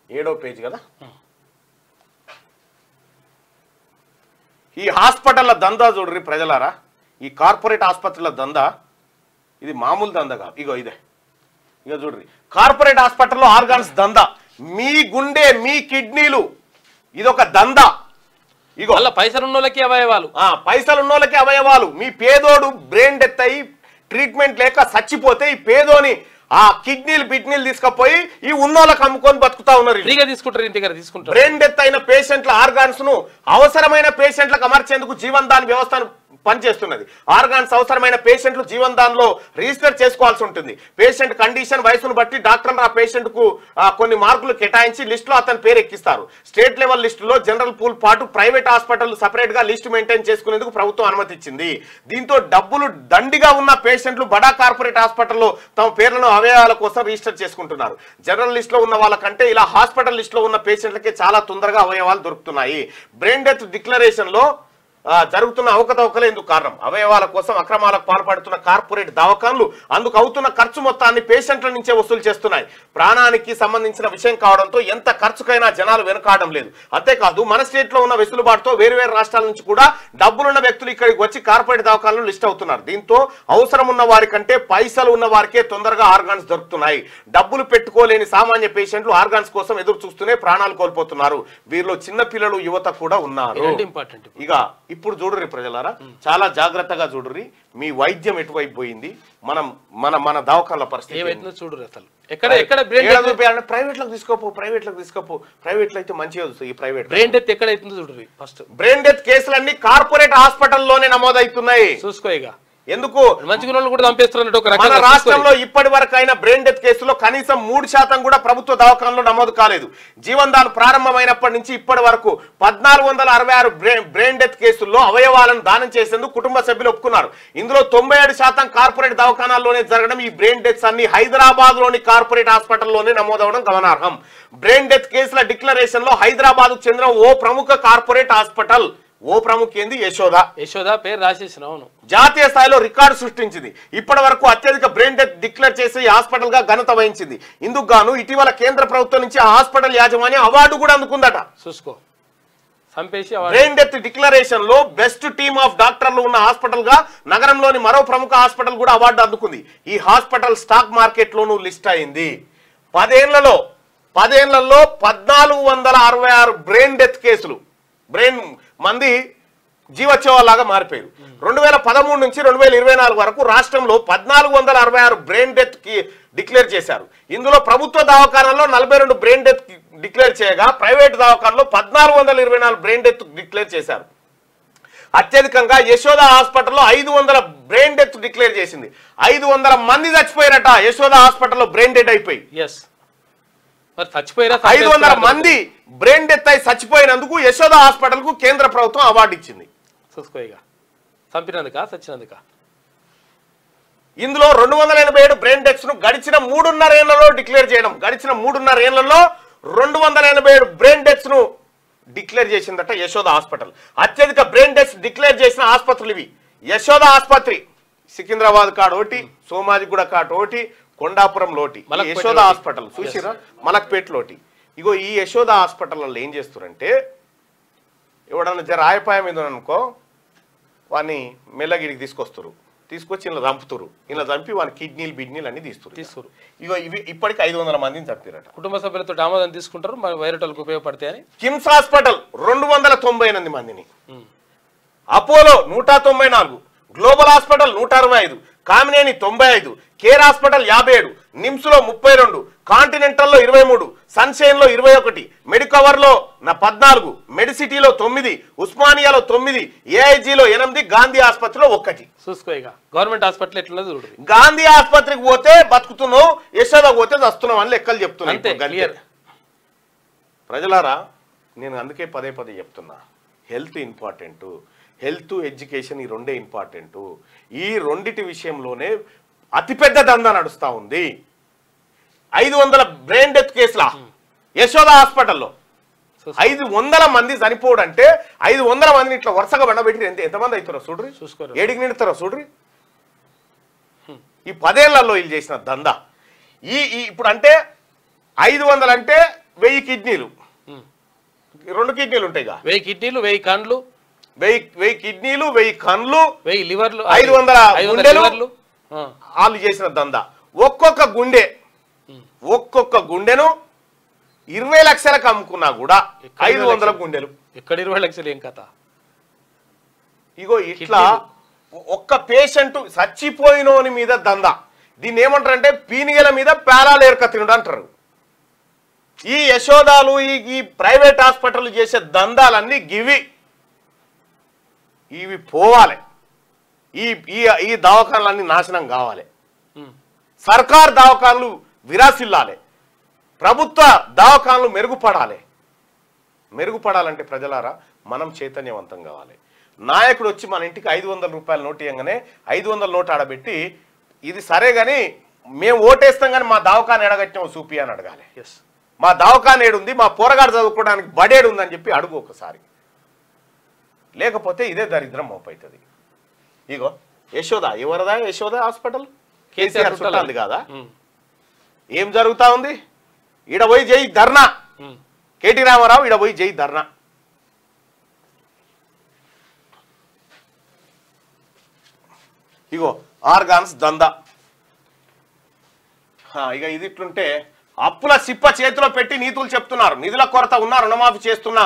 7వ పేజీ కదా. ఈ హాస్పిటల్ల దందా చూడరి ప్రజలారా, ఈ కార్పొరేట్ ఆసుపత్రుల దందా ఇది మామూలు దందా కాదు. ఇగో ఇదే, ఇగో చూడరి, కార్పొరేట్ హాస్పిటల్లో ఆర్గాన్స్ దందా, మీ గుండె, మీ కిడ్నీలు, ఇదొక దందా. ఇగో పైసలు ఉన్నోళ్ళకి అవయవాలు, పైసలు ఉన్నోళ్ళకి అవయవాలు. మీ పేదోడు బ్రెయిన్ డెత్ అయ్యి ట్రీట్మెంట్ లేక చచ్చిపోతే ఈ పేదోని ఆ కిడ్నీలు తీసుకపోయి ఈ ఉన్నోళ్ళకి అమ్ముకొని బతుకుతా ఉన్నారు. బ్రెయిన్ డెత్ అయిన పేషెంట్ల ఆర్గాన్స్ ను అవసరమైన పేషెంట్లకు అమర్చేందుకు జీవన్దాన్ వ్యవస్థను పనిచేస్తున్నది. ఆర్గాన్స్ అవసరమైన పేషెంట్లు జీవన్దాన్ లో రిజిస్టర్ చేసుకోవాల్సి ఉంటుంది. పేషెంట్ కండిషన్, వయసును బట్టి డాక్టర్లు ఆ పేషెంట్ కు కొన్ని మార్కులు కేటాయించి లిస్ట్ లో అతని పేరు ఎక్కిస్తారు. స్టేట్ లెవెల్ లిస్టులో జనరల్ పూల్ పాటు ప్రైవేట్ హాస్పిటల్ సపరేట్ గా లిస్ట్ మెయింటైన్ చేసుకునేందుకు ప్రభుత్వం అనుమతి ఇచ్చింది. దీంతో డబ్బులు దండిగా ఉన్న పేషెంట్లు బడా కార్పొరేట్ హాస్పిటల్లో తమ పేర్లను అవయవాల కోసం రిజిస్టర్ చేసుకుంటున్నారు. జనరల్ లిస్ట్ లో ఉన్న వాళ్ళకంటే ఇలా హాస్పిటల్ లిస్ట్ లో ఉన్న పేషెంట్లకే చాలా తొందరగా అవయవాలు దొరుకుతున్నాయి. బ్రెయిన్ డెత్ డిక్లరేషన్ లో జరుగుతున్న అవకతవకలే ఎందుకు కారణం. అవయవాల కోసం అక్రమాలకు పాల్పడుతున్న కార్పొరేట్ దవాఖాన్లు అందుకు అవుతున్న ఖర్చు మొత్తాన్ని పేషెంట్ల నుంచే వసూలు చేస్తున్నాయి. ప్రాణానికి సంబంధించిన విషయం కావడంతో ఎంత ఖర్చుకైనా జనాలు వెనుకాడడం లేదు. అంతేకాదు, మన స్టేట్ లో ఉన్న వెసులుబాటుతో వేరువేరు రాష్ట్రాల నుంచి కూడా డబ్బులున్న వ్యక్తులు ఇక్కడికి వచ్చి కార్పొరేట్ దవాఖాన్లు లిస్ట్ అవుతున్నారు. దీంతో అవసరం ఉన్న వారికంటే పైసలు ఉన్న వారికే తొందరగా ఆర్గాన్స్ దొరుకుతున్నాయి. డబ్బులు పెట్టుకోలేని సామాన్య పేషెంట్లు ఆర్గాన్స్ కోసం ఎదురు చూస్తూనే ప్రాణాలు కోల్పోతున్నారు. వీరిలో చిన్న పిల్లలు, యువత కూడా ఉన్నారు. ఇక ఇప్పుడు చూడుర్రి ప్రజలారా, చాలా జాగ్రత్తగా చూడుర్రి. మీ వైద్యం ఎటువైపు పోయింది, మన దవాఖాన్ల పరిస్థితి చూడు. అసలు ప్రైవేట్ లకు తీసుకోపో, ప్రైవేట్ లో అయితే మంచిగా ఈ ప్రైవేట్ బ్రెయిన్ డెత్ ఎక్కడైతుందో చూడుర్రి. ఫస్ట్ బ్రెయిన్ డెత్ కేసులన్నీ కార్పొరేట్ హాస్పిటల్లోనే నమోదవుతున్నాయి. చూసుకో. ఇక ఎందుకు మన రాష్ట్రంలో ఇప్పటి వరకు అయిన బ్రెయిన్ డెత్ కేసులో కనీసం 3% కూడా ప్రభుత్వ దవాఖానలో నమోదు కాలేదు. జీవన్దాన్ ప్రారంభమైనప్పటి నుంచి ఇప్పటి వరకు 1466 బ్రెయిన్ డెత్ కేసుల్లో అవయవాలను దానం చేసేందుకు కుటుంబ సభ్యులు ఒప్పుకున్నారు. ఇందులో 97% కార్పొరేట్ దవాఖానాల్లోనే జరగడం. ఈ బ్రెయిన్ డెత్స్ అన్ని హైదరాబాద్ లోని కార్పొరేట్ హాస్పిటల్లోనే నమోదవడం గమనార్హం. బ్రెయిన్ డెత్ కేసుల డిక్లరేషన్ లో హైదరాబాద్ కు చెందిన ఓ ప్రముఖ కార్పొరేట్ హాస్పిటల్, ఓ ప్రముఖ ఏంది యశోద పేరు రాసేసిన, అవును, జాతీయ స్థాయిలో రికార్డు సృష్టించింది. ఇప్పటి వరకు అత్యధిక బ్రెయిన్ డెత్ డిక్లేర్ చేసి హాస్పిటల్ గా ఘనత వహించింది. ఇందుకు గాను ఇటీవల కేంద్ర ప్రభుత్వం నుంచి ఆ హాస్పిటల్ యాజమాన్యం అవార్డు కూడా అందుకుందట. చూసుకో. బ్రెయిన్ డెత్ డిక్లరేషన్ లో బెస్ట్ టీమ్ ఆఫ్ డాక్టర్లు ఉన్న హాస్పిటల్ గా నగరంలోని మరో ప్రముఖ హాస్పిటల్ కూడా అవార్డు అందుకుంది. ఈ హాస్పిటల్ స్టాక్ మార్కెట్ లోనూ లిస్ట్ అయింది. 10 ఏళ్లలో 1466 బ్రెయిన్ డెత్ కేసులు, బ్రెయిన్ మంది జీవోత్సవాలాగా మారిపోయారు. 2013 నుంచి 2024 వరకు రాష్ట్రంలో 1466 బ్రెయిన్ డెత్ కి డిక్లేర్ చేశారు. ఇందులో ప్రభుత్వ దవాఖానాల్లో 42 బ్రెయిన్ డెత్ డిక్లేర్ చేయగా ప్రైవేట్ దవాఖానాలో 1424 బ్రెయిన్ డెత్ డిక్లేర్ చేశారు. అత్యధికంగా యశోద హాస్పిటల్లో 500 బ్రెయిన్ డెత్ డిక్లేర్ చేసింది. 500 మంది చచ్చిపోయారట యశోద హాస్పిటల్లో బ్రెయిన్ డెత్ అయిపోయి. 500 మంది బ్రెయిన్ డెత్ అయి చచ్చిపోయినందుకు యశోద హాస్పిటల్ కు కేంద్ర ప్రభుత్వం అవార్డు ఇచ్చింది. ఇందులో 287 బ్రెయిన్ డెత్స్ ను గడిచిన 3.5 ఏళ్లలో డిక్లేర్ చేయడం. గడిచిన 3.5 ఏళ్లలో 287 బ్రెయిన్ డెత్స్ ను డిక్లేర్ చేసిందట యశోద హాస్పిటల్. అత్యధిక బ్రెయిన్ డెత్స్ డిక్లేర్ చేసిన ఆసుపత్రులు ఇవి. యశోద ఆసుపత్రి సికింద్రాబాద్ కాడ ఒకటి, సోమాజిగూడ కాడ ఒకటి, కొండాపురం లోటి. యశోద హాస్పిటల్ చూసిరా, మలక్పేట లోటి. ఇగో ఈ యశోద హాస్పిటల్లో ఏం చేస్తారంటే, ఎవడన్నా జర రాయపాయ మీద అనుకో వాడిని మెల్లగిడికి తీసుకొచ్చి ఇలా చంపుతారు. ఇలా చంపి వాని కిడ్నీలు అన్ని తీస్తారు. ఇగో ఇవి ఇప్పటికి 500 మందిని చంపారట. కుటుంబ సభ్యులతో ఆమోదం తీసుకుంటారు, మరి వైరటోళ్ళకి ఉపయోగపడతాయని. కిమ్స్ హాస్పిటల్ 298 మందిని, Apollo 194, global hospital 165, Kamineni 95, care hospital 57, నిమ్స్లో 32, కాంటినెంటల్లో 23, సన్షైన్లో 21, మెడికవర్లో 14, మెడిసిటీలో 9, ఉస్మానియాలో 9, ఏఐజీలో 8, Gandhi ఆసుపత్రిలో 1. చూసుకో ఇక గవర్నమెంట్ హాస్పిటల్ ఎట్లున్నది చూడు. గాంధీ ఆసుపత్రికి పోతే బతుకుతున్నావు, యశోద పోతే చస్తున్నావు అని లెక్కలు చెప్తున్నాను. అంతే, క్లియర్. ప్రజలారా, నేను అందుకే పదే చెప్తున్నా, హెల్త్ ఇంపార్టెంట్, హెల్త్ ఎడ్యుకేషన్ ఈ రెండే ఇంపార్టెంట్. ఈ రెండిటి విషయంలోనే అతిపెద్ద దందా నడుస్తూ ఉంది. 500 బ్రెయిన్ డెత్ కేసులా యశోద హాస్పిటల్లో 500 మంది చనిపోవడంటే 500 మందిని ఇట్లా వరుసగా బండబెట్టి ఎంతమంది అవుతారో చూడ్రి, ఏడికి నిండుతారో చూడ్రి. ఈ 10 ఏళ్లలో వీళ్ళు చేసిన దందా. ఇప్పుడు అంటే 500 అంటే 1000 కిడ్నీలు, 2 కిడ్నీలు ఉంటాయి, 1000 కిడ్నీలు, 1000 కండ్లు, 1000 కిడ్నీలు, 1000 కన్లు, 1000 లివర్లు, 500 గుండెలు. లివర్లు. వాళ్ళు చేసిన దందా. ఒక్కొక్క గుండెను 20 లక్షలకు అమ్ముకున్నా కూడా 500 గుండెలు. ఎక్కడ 20 లక్షలు ఏం కథ? ఇగో ఇట్లా ఒక్క పేషెంట్ చచ్చిపోయినోని మీద దందా. దీన్ని ఏమంటారంటే పీనిగల మీద పేలాలు ఏర్కత్తినుడు అంటారు. ఈ యశోదాలు, ఈ ప్రైవేట్ హాస్పిటల్ చేసే దందాలన్నీ ఇవి పోవాలి. ఈ దవాఖానలన్నీ నాశనం కావాలి. సర్కార్ దవాఖానలు విరాసిల్లాలి. ప్రభుత్వ దవాఖానలు మెరుగుపడాలంటే ప్రజలారా మనం చైతన్యవంతం కావాలి. నాయకుడు వచ్చి మన ఇంటికి 500 రూపాయల నోటు ఇవ్వగానే 500 నోటు ఆడబెట్టి ఇది సరే కానీ మేము ఓటేస్తాం కానీ మా దవాఖాన ఎడగట్టాము చూపి అని అడగాలి. మా దవాఖాన ఏడుంది, మా పోరగాడు చదువుకోవడానికి బడేడు ఉందని చెప్పి అడుగు ఒకసారి. లేకపోతే ఇదే దరిద్రం మోపవుతుంది. ఇగో యశోద, ఎవరదా యశోద హాస్పిటల్? కేసీఆర్ చుట్టాలి కాదా? ఏం జరుగుతా ఉంది? ఈడ పోయి జై ధర్నా, కేటీ రామారావు ఈడ పోయి జై ధర్నా. ఇగో ఆర్గాన్స్ దందా. ఇక ఇది ఇట్లుంటే అప్పుల సిప్ప చేతిలో పెట్టి నీతులు చెప్తున్నారు. నిధుల కొరత ఉన్న రుణమాఫీ చేస్తున్న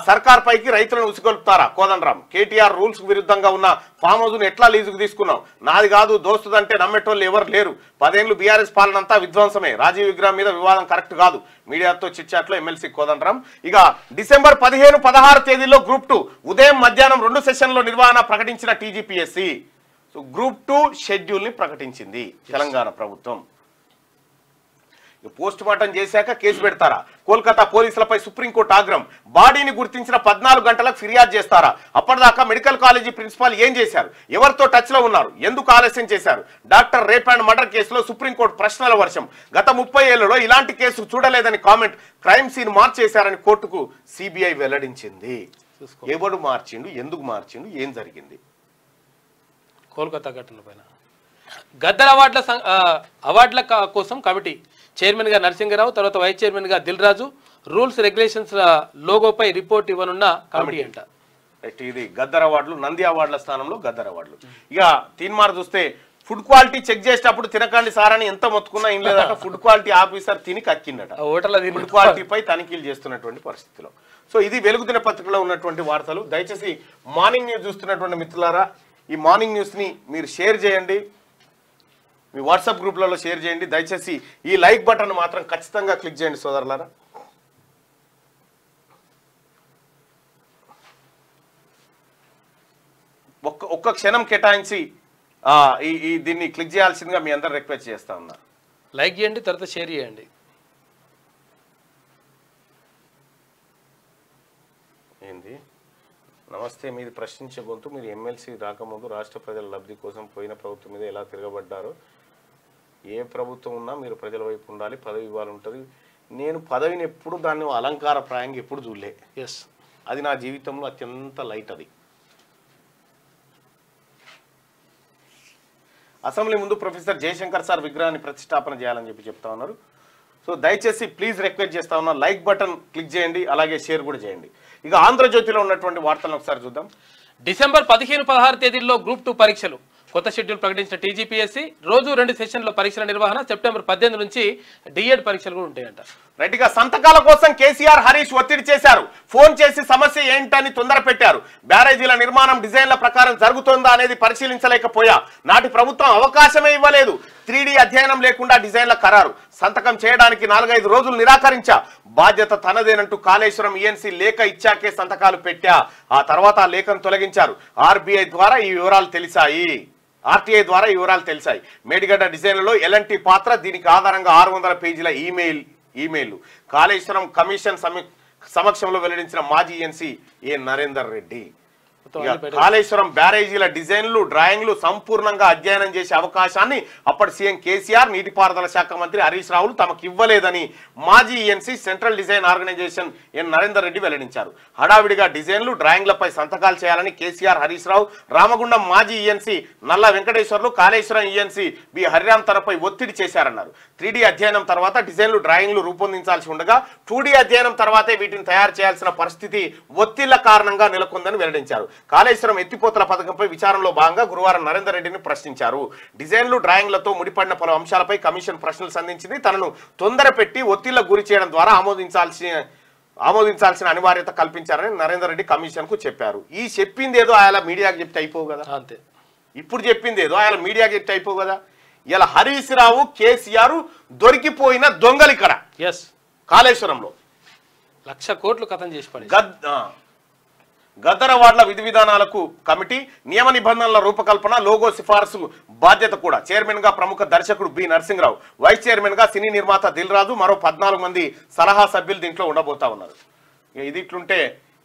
సర్కార్ పైకి రైతులను ఉసిగొల్పుతారా? కోదండరాం, కేటీఆర్ రూల్స్ విరుద్ధంగా ఉన్న ఫామ్ హౌస్ను ఎట్లా లీజుకు తీసుకున్నాం? నాది కాదు దోస్తుదంటే నమ్మేటోళ్ళు ఎవరు లేరు. 10 ఏళ్లు బీఆర్ఎస్ పాలనంతా విధ్వంసమే. రాజీవ్ విగ్రహం మీద వివాదం కరెక్ట్ కాదు. మీడియాతో చిట్చాట్లో ఎమ్మెల్సీ కోదండరాం. ఇక డిసెంబర్ 15, 16 తేదీల్లో గ్రూప్ 2 ఉదయం మధ్యాహ్నం 2 సెషన్లో నిర్వహణ ప్రకటించిన టీజీపీఎస్సీ. సో గ్రూప్ 2 షెడ్యూల్ ని ప్రకటించింది తెలంగాణ ప్రభుత్వం. పోస్ట్ మార్టం చేశాక కేసు పెడతారా? కోల్కతా పోలీసులపై సుప్రీంకోర్టు ఆగ్రహం. బాడీని గుర్తించిన 14 గంటలకు ఫిర్యాదు చేస్తారా? అప్పటిదాకా మెడికల్ కాలేజీ ప్రిన్సిపాల్ ఏం చేశారు? ఎవరితో టచ్ లో ఉన్నారు? ఎందుకు ఆలస్యం చేశారు? డాక్టర్ రేప్ అండ్ మర్డర్ కేసులో సుప్రీంకోర్టు ప్రశ్నల వర్షం. గత 30 ఏళ్లలో ఇలాంటి కేసు చూడలేదని కామెంట్. క్రైమ్ సీన్ మార్చేశారని కోర్టుకు సిబిఐ వెల్లడించింది. ఎవడు మార్చిండు? ఎందుకు మార్చిండు? ఏం జరిగింది? కోల్కతా ఘటన పైన గద్దర్ అవార్డుల కోసం కమిటీ చైర్మన్ గా నరసింగరావు, తర్వాత వైస్ చైర్మన్ గా Dil Raju, rules regulations లోగోపై report ఇవ్వనున్న committee అంట. ఇది గద్దర్ అవార్డులు, నంది అవార్డుల స్థానంలో గద్దర్ అవార్డులు. ఇక తీన్మార్ చూస్తే ఫుడ్ క్వాలిటీ చెక్ చేసేటప్పుడు తినకండి సార్ అని ఎంత మొత్తుకున్నా ఏం లేదట. ఫుడ్ క్వాలిటీ ఆఫీసర్ తిని కక్కిండట. ఫుడ్ క్వాలిటీపై తనిఖీలు చేస్తున్నటువంటి పరిస్థితిలో. సో ఇది వెలుగు దినపత్రికలో ఉన్నటువంటి వార్తలు. దయచేసి మార్నింగ్ న్యూస్ చూస్తున్నటువంటి మిత్రులారా, ఈ మార్నింగ్ న్యూస్ని మీరు షేర్ చేయండి, మీ వాట్సాప్ గ్రూప్లలో షేర్ చేయండి. దయచేసి ఈ లైక్ బటన్ మాత్రం ఖచ్చితంగా క్లిక్ చేయండి సోదరులారా. ఒక్క క్షణం కేటాయించి దీన్ని క్లిక్ చేయాల్సిందిగా మీ అందరు రిక్వెస్ట్ చేస్తా ఉన్నా. లైక్ చేయండి, తర్వాత షేర్ చేయండి. ఏంది? నమస్తే, మీది ప్రశ్నించే గొంతు. మీరు ఎమ్మెల్సీ రాకముందు రాష్ట్ర ప్రజల లబ్ధి కోసం పోయిన ప్రభుత్వం మీద ఎలా తిరగబడ్డారో, ఏ ప్రభుత్వం ఉన్నా మీరు ప్రజల వైపు ఉండాలి, పదవి ఇవ్వాలి ఉంటుంది. నేను పదవిని ఎప్పుడు దాన్ని అలంకారప్రాయంగా ఎప్పుడు చూడలే. అది నా జీవితంలో అత్యంత లైట్. అది అసెంబ్లీ ముందు ప్రొఫెసర్ జయశంకర్ సార్ విగ్రహాన్ని ప్రతిష్టాపన చేయాలని చెప్పి చెప్తా ఉన్నారు. సో దయచేసి ప్లీజ్ రిక్వెస్ట్ చేస్తా ఉన్నా, లైక్ బటన్ క్లిక్ చేయండి, అలాగే షేర్ కూడా చేయండి. ఇక ఆంధ్రజ్యోతిలో ఉన్నటువంటి వార్తలను ఒకసారి చూద్దాం. డిసెంబర్ 15, 16 తేదీల్లో గ్రూప్ 2 పరీక్షలు. కొత్త షెడ్యూల్ ప్రకటించిన టీజీపీఎస్సీ రోజు 2 సెషన్ల పరీక్షల నిర్వహణ సెప్టెంబర్ 18 నుంచి డిఎడ్ పరీక్షలు కూడా ఉంటాయంట. రెడ్డిగా సంతకాల కోసం కేసీఆర్ హరీష్ ఒత్తిడి చేశారు. ఫోన్ చేసి సమస్య ఏంటని తొందర పెట్టారు. బ్యారేజీల నిర్మాణం డిజైన్ల ప్రకారం జరుగుతోందా అనేది పరిశీలించలేకపోయా. నాటి ప్రభుత్వం అవకాశమే ఇవ్వలేదు. 3D అధ్యయనం లేకుండా డిజైన్ల ఖరారు. సంతకం చేయడానికి 4-5 రోజులు నిరాకరించా. బాధ్యత తనదేనంటూ కాళేశ్వరం ఈఎన్సీ లేఖ ఇచ్చాకే సంతకాలు పెట్టా. ఆ తర్వాత ఆ లేఖను తొలగించారు. ఆర్టీఐ ద్వారా ఈ వివరాలు తెలిసాయి. మేడిగడ్డ డిజైన్లలో ఎలాంటి పాత్ర, దీనికి ఆధారంగా 600 పేజీల ఈమెయిల్ కాళేశ్వరం కమిషన్ సమక్షంలో వెల్లడించిన మాజీ ఈఎన్సీ ఏ నరేందర్ రెడ్డి. కాళేశ్వరం బ్యారేజీల డిజైన్లు డ్రాయింగ్లు సంపూర్ణంగా అధ్యయనం చేసే అవకాశాన్ని అప్పటి సీఎం కేసీఆర్, నీటిపారుదల శాఖ మంత్రి హరీష్ రావులు తమకు ఇవ్వలేదని మాజీ ఈఎన్సీ సెంట్రల్ డిజైన్ ఆర్గనైజేషన్ ఎన్ నరేందర్ రెడ్డి వెల్లడించారు. హడావిడిగా డిజైన్లు డ్రాయింగ్లపై సంతకాలు చేయాలని కేసీఆర్, హరీష్ రావు, రామగుండం మాజీ ఈఎన్సీ నల్ల వెంకటేశ్వర్లు, కాళేశ్వరం ఈఎన్సీ బి హరిరామ్ తనపై ఒత్తిడి చేశారన్నారు. 3D అధ్యయనం తర్వాత డిజైన్లు డ్రాయింగ్లు రూపొందించాల్సి ఉండగా 2D అధ్యయనం తర్వాతే వీటిని తయారు చేయాల్సిన పరిస్థితి ఒత్తిళ్ల కారణంగా నెలకొందని వెల్లడించారు. కాళేశ్వరం ఎత్తిపోతల పథకంపై విచారణలో భాగంగా గురువారం నరేందర్ రెడ్డిని ప్రశ్నించారు. డిజైన్లు డ్రాయింగ్లతో ముడిపడిన పలు అంశాలపై కమిషన్ ప్రశ్నలు సంధించింది. తనను తొందర పెట్టి ఒత్తిళ్లకు గురి చేయడం ద్వారా ఆమోదించాల్సిన అనివార్యత కల్పించారని నరేందర్ రెడ్డి కమిషన్ కు చెప్పారు. ఈ చెప్పింది ఏదో ఆయన మీడియాకి చెప్తే అయిపోవు కదా, అంతే. ఇప్పుడు చెప్పింది ఏదో ఆయన మీడియాకి చెప్తే అయిపోవు కదా. ఇలా హరీష్ రావు, కేసీఆర్ దొరికిపోయిన దొంగలు ఇక్కడ కాళేశ్వరంలో 1,00,000 కోట్లు కథం చేసి పడి గద్దరవాడ్ల విధి విధానాలకు కమిటీ, నియమ నిబంధనల రూపకల్పన, లోగో సిఫార్సు బాధ్యత కూడా. చైర్మన్ గా ప్రముఖ దర్శకుడు బి నరసింహరావు, వైస్ చైర్మన్ గా సినీ నిర్మాత దిల్ రాజు, మరో 14 మంది సలహా సభ్యులు దీంట్లో ఉండబోతా ఉన్నారు. ఇది ఇట్లుంటే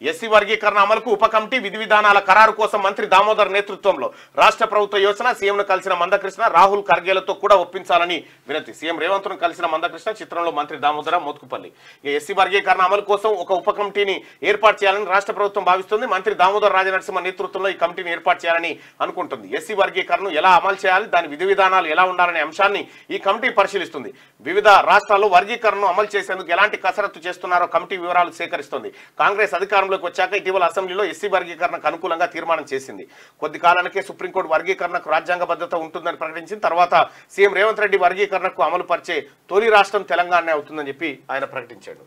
ఎస్సీ వర్గీకరణ అమలుకు ఉప కమిటీ, విధి విధానాల ఖరారు కోసం మంత్రి దామోదర్ నేతృత్వంలో రాష్ట్ర ప్రభుత్వ యోచన. సీఎంను కలిసిన మందకృష్ణ, రాహుల్ ఖర్గేలతో కూడా ఒప్పించాలని వినతి. సీఎం రేవంత్ ను కలిసిన మందకృష్ణ, చిత్రంలో మంత్రి దామోదర, మోత్కుపల్లి. ఎస్సీ వర్గీకరణ అమలు కోసం ఒక ఉప కమిటీని ఏర్పాటు చేయాలని రాష్ట్ర ప్రభుత్వం భావిస్తుంది. మంత్రి దామోదర్ రాజనరసింహ నేతృత్వంలో ఈ కమిటీని ఏర్పాటు చేయాలని అనుకుంటుంది. ఎస్సీ వర్గీకరణను ఎలా అమలు చేయాలి, దాని విధి విధానాలు ఎలా ఉండాలనే అంశాన్ని ఈ కమిటీ పరిశీలిస్తుంది. వివిధ రాష్ట్రాల్లో వర్గీకరణను అమలు చేసేందుకు ఎలాంటి కసరత్తు చేస్తున్నారో కమిటీ వివరాలు సేకరిస్తుంది. కాంగ్రెస్ అధికారంలోకి వచ్చాక ఇటీవల అసెంబ్లీలో ఎస్సీ వర్గీకరణకు అనుకూలంగా తీర్మానం చేసింది. కొద్ది కాలానికే సుప్రీంకోర్టు వర్గీకరణకు రాజ్యాంగబద్ధత ఉంటుందని ప్రకటించిన తర్వాత సీఎం రేవంత్ రెడ్డి వర్గీకరణకు అమలు పరిచే తొలి రాష్ట్రం తెలంగాణ అవుతుందని చెప్పి ఆయన ప్రకటించాడు.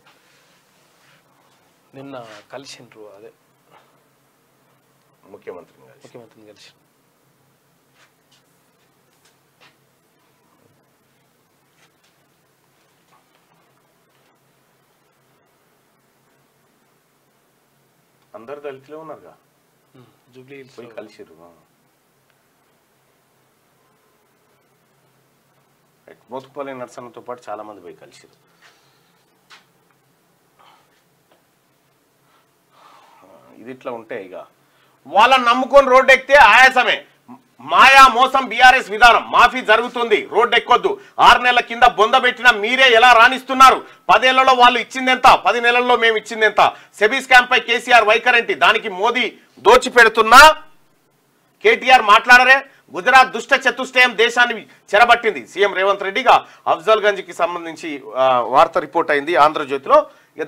నిన్న కలిసిండ్రు, అదే ముఖ్యమంత్రిని కలిసి అందరు దళితులే ఉన్నారుగా, జూబ్లీ పోయి కలిసిరు. మోత్కుపల్లి నరసన్నతో పాటు చాలా మంది పోయి కలిసిరు. ఇది ఇట్లా ఉంటే ఇక వాళ్ళని నమ్ముకొని రోడ్డు ఎక్కితే ఆయాసమే. మాయా మోసం బీఆర్ఎస్ విధానం. మాఫీ జరుగుతుంది, రోడ్డు ఎక్కొద్దు. 6 నెలల కింద బొందబెట్టిన మీరే ఎలా రాణిస్తున్నారు? 10 ఏళ్లలో వాళ్ళు ఇచ్చిందెంత, 10 నెలల్లో మేము ఇచ్చిందెంత? సెబీ స్కామ్ పై కేసీఆర్ వైఖరేంటి? దానికి మోదీ దోచిపెడుతున్నా కేటీఆర్ మాట్లాడరే? గుజరాత్ దుష్ట చతుష్టయం దేశాన్ని చెరబట్టింది. సీఎం రేవంత్ రెడ్డిగా అఫ్జల్ గంజ్ కి సంబంధించి వార్త రిపోర్ట్ అయింది ఆంధ్రజ్యోతిలో.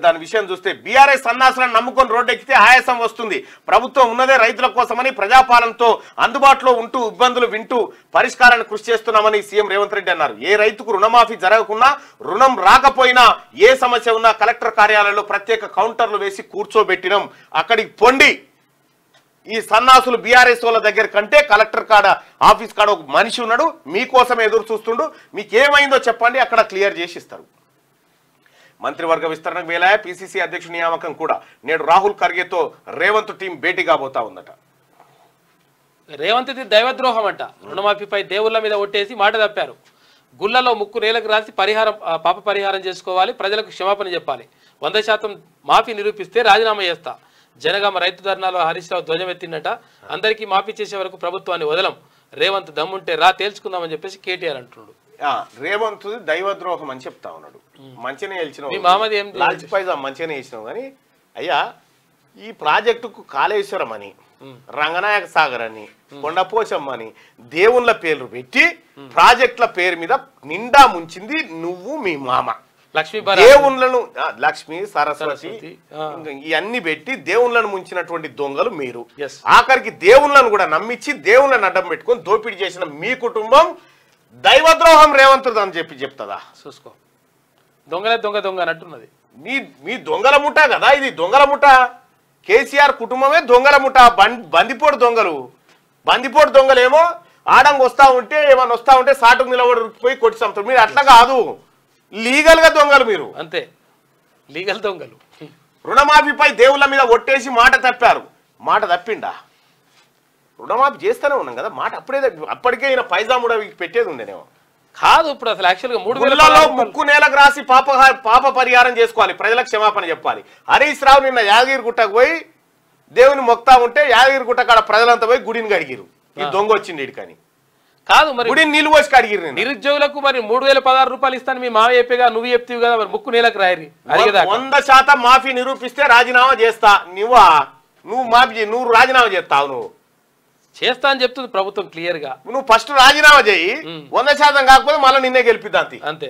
దాని విషయం చూస్తే బీఆర్ఎస్ సన్నాసులను నమ్ముకొని రోడ్డు ఎక్కితే ఆయాసం వస్తుంది. ప్రభుత్వం ఉన్నదే రైతుల కోసమని, ప్రజాపాలనతో అందుబాటులో ఉంటూ ఇబ్బందులు వింటూ పరిష్కారాన్ని కృషి చేస్తున్నామని సీఎం రేవంత్ రెడ్డి అన్నారు. ఏ రైతుకు రుణమాఫీ జరగకున్నా, రుణం రాకపోయినా, ఏ సమస్య ఉన్నా కలెక్టర్ కార్యాలయంలో ప్రత్యేక కౌంటర్లు వేసి కూర్చోబెట్టినాం. అక్కడికి పొండి. ఈ సన్నాసులు బీఆర్ఎస్ వాళ్ళ దగ్గర కంటే కలెక్టర్ కాడ, ఆఫీస్ కాడ ఒక మనిషి ఉన్నాడు, మీకోసం ఎదురు చూస్తుండు. మీకేమైందో చెప్పండి, అక్కడ క్లియర్ చేసి ఇస్తారు. మంత్రివర్గ విస్తరణకు వేలాయ. పిసిసి అధ్యక్షుడి నియామకం కూడా నేడు రాహుల్ ఖర్గేతో రేవంత్ టీం భేటీ కాబోతా ఉందట. రేవంత్ది దైవద్రోహం అంట. రుణమాఫీపై దేవుళ్ల మీద ఒట్టేసి మాట తప్పారు. గుళ్లలో ముక్కు నేలకు రాసి పాప పరిహారం చేసుకోవాలి, ప్రజలకు క్షమాపణ చెప్పాలి. 100% మాఫీ నిరూపిస్తే రాజీనామా చేస్తా. జనగామ రైతు ధర్నాలో హరీష్ రావు ధ్వజమెత్తిందట. అందరికీ మాఫీ చేసే వరకు ప్రభుత్వాన్ని వదలం, రేవంత్ దమ్ముంటే రా తేల్చుకుందామని చెప్పేసి కేటీఆర్ అంటున్నాడు. రేవంత్ దైవద్రోహం అని చెప్తా ఉన్నాడు. మంచిగానే గెలిచినావు, లాల్చిపైజా మంచిగానే వేసినావు, కానీ అయ్యా ఈ ప్రాజెక్టుకు కాళేశ్వరం అని, రంగనాయక సాగర్ అని, కొండపోచమ్మ అని దేవుళ్ళ పేర్లు పెట్టి ప్రాజెక్టుల పేరు మీద నిండా ముంచింది నువ్వు, మీ మామ. లక్ష్మీ దేవుళ్ళను లక్ష్మి సరస్వతి ఇవన్నీ పెట్టి దేవుళ్ళను ముంచినటువంటి దొంగలు మీరు. ఆఖరికి దేవుళ్ళను కూడా నమ్మించి దేవుళ్ళని అడ్డం పెట్టుకొని దోపిడీ చేసిన మీ కుటుంబం దైవద్రోహం రేవంతుడు అని చెప్తుందా? చూసుకో, దొంగలే దొంగ దొంగ అన్నట్టున్నది. మీ దొంగల ముఠ కదా ఇది, దొంగల ముఠ. కేసీఆర్ కుటుంబమే దొంగల ముఠ, బందిపోటు దొంగలు. బందిపోటు దొంగలేమో ఆడంగా వస్తా ఉంటే ఏమన్నా వస్తా ఉంటే సాటుకు నిలబడిపోయి కొట్టి చంపుతారు. మీరు అట్లా కాదు, లీగల్ గా దొంగలు మీరు. అంతే, లీగల్ దొంగలు. రుణమాఫీపై దేవుళ్ళ మీద ఒట్టేసి మాట తప్పారు. మాట తప్పిండా? రుణమాఫీ చేస్తూనే ఉన్నాం కదా, మాట అప్పటికే ఈయన పైజాముడ పెట్టేది ఉండేనేమో కాదు. ఇప్పుడు అసలు యాక్చువల్గా 3,000 ముక్కు నేలకు రాసి పాప పరిహారం చేసుకోవాలి, ప్రజలకు క్షమాపణ చెప్పాలి. హరీష్ రావు నిన్న యాదగిరి గుట్టకు పోయి దేవుని మొక్తా ఉంటే యాదగిరి గుట్ట కాడ ప్రజలంతా పోయి గుడిని కడిగిరు. ఈ దొంగ వచ్చింది ఇడికని కాదు, మరి గుడిని నీళ్ళు పోసి కడిగిరు. నిరుద్యోగులకు మరి 3,016 రూపాయలు ఇస్తాను మీ మావ చెప్పేగా, నువ్వు చెప్తావు కదా, మరి ముక్కు నేలకు రాయరి. 100% మాఫీ నిరూపిస్తే రాజీనామా చేస్తా. నువ్వు మాఫీ నువ్వు రాజీనామా చేస్తావు. నువ్వు చేస్తా అని చెప్తుంది ప్రభుత్వం క్లియర్ గా. నువ్వు ఫస్ట్ రాజీనామా చేయి, 100% కాకపోతే మళ్ళీ నిన్నే గెలిపిద్దాంతి. అంతే.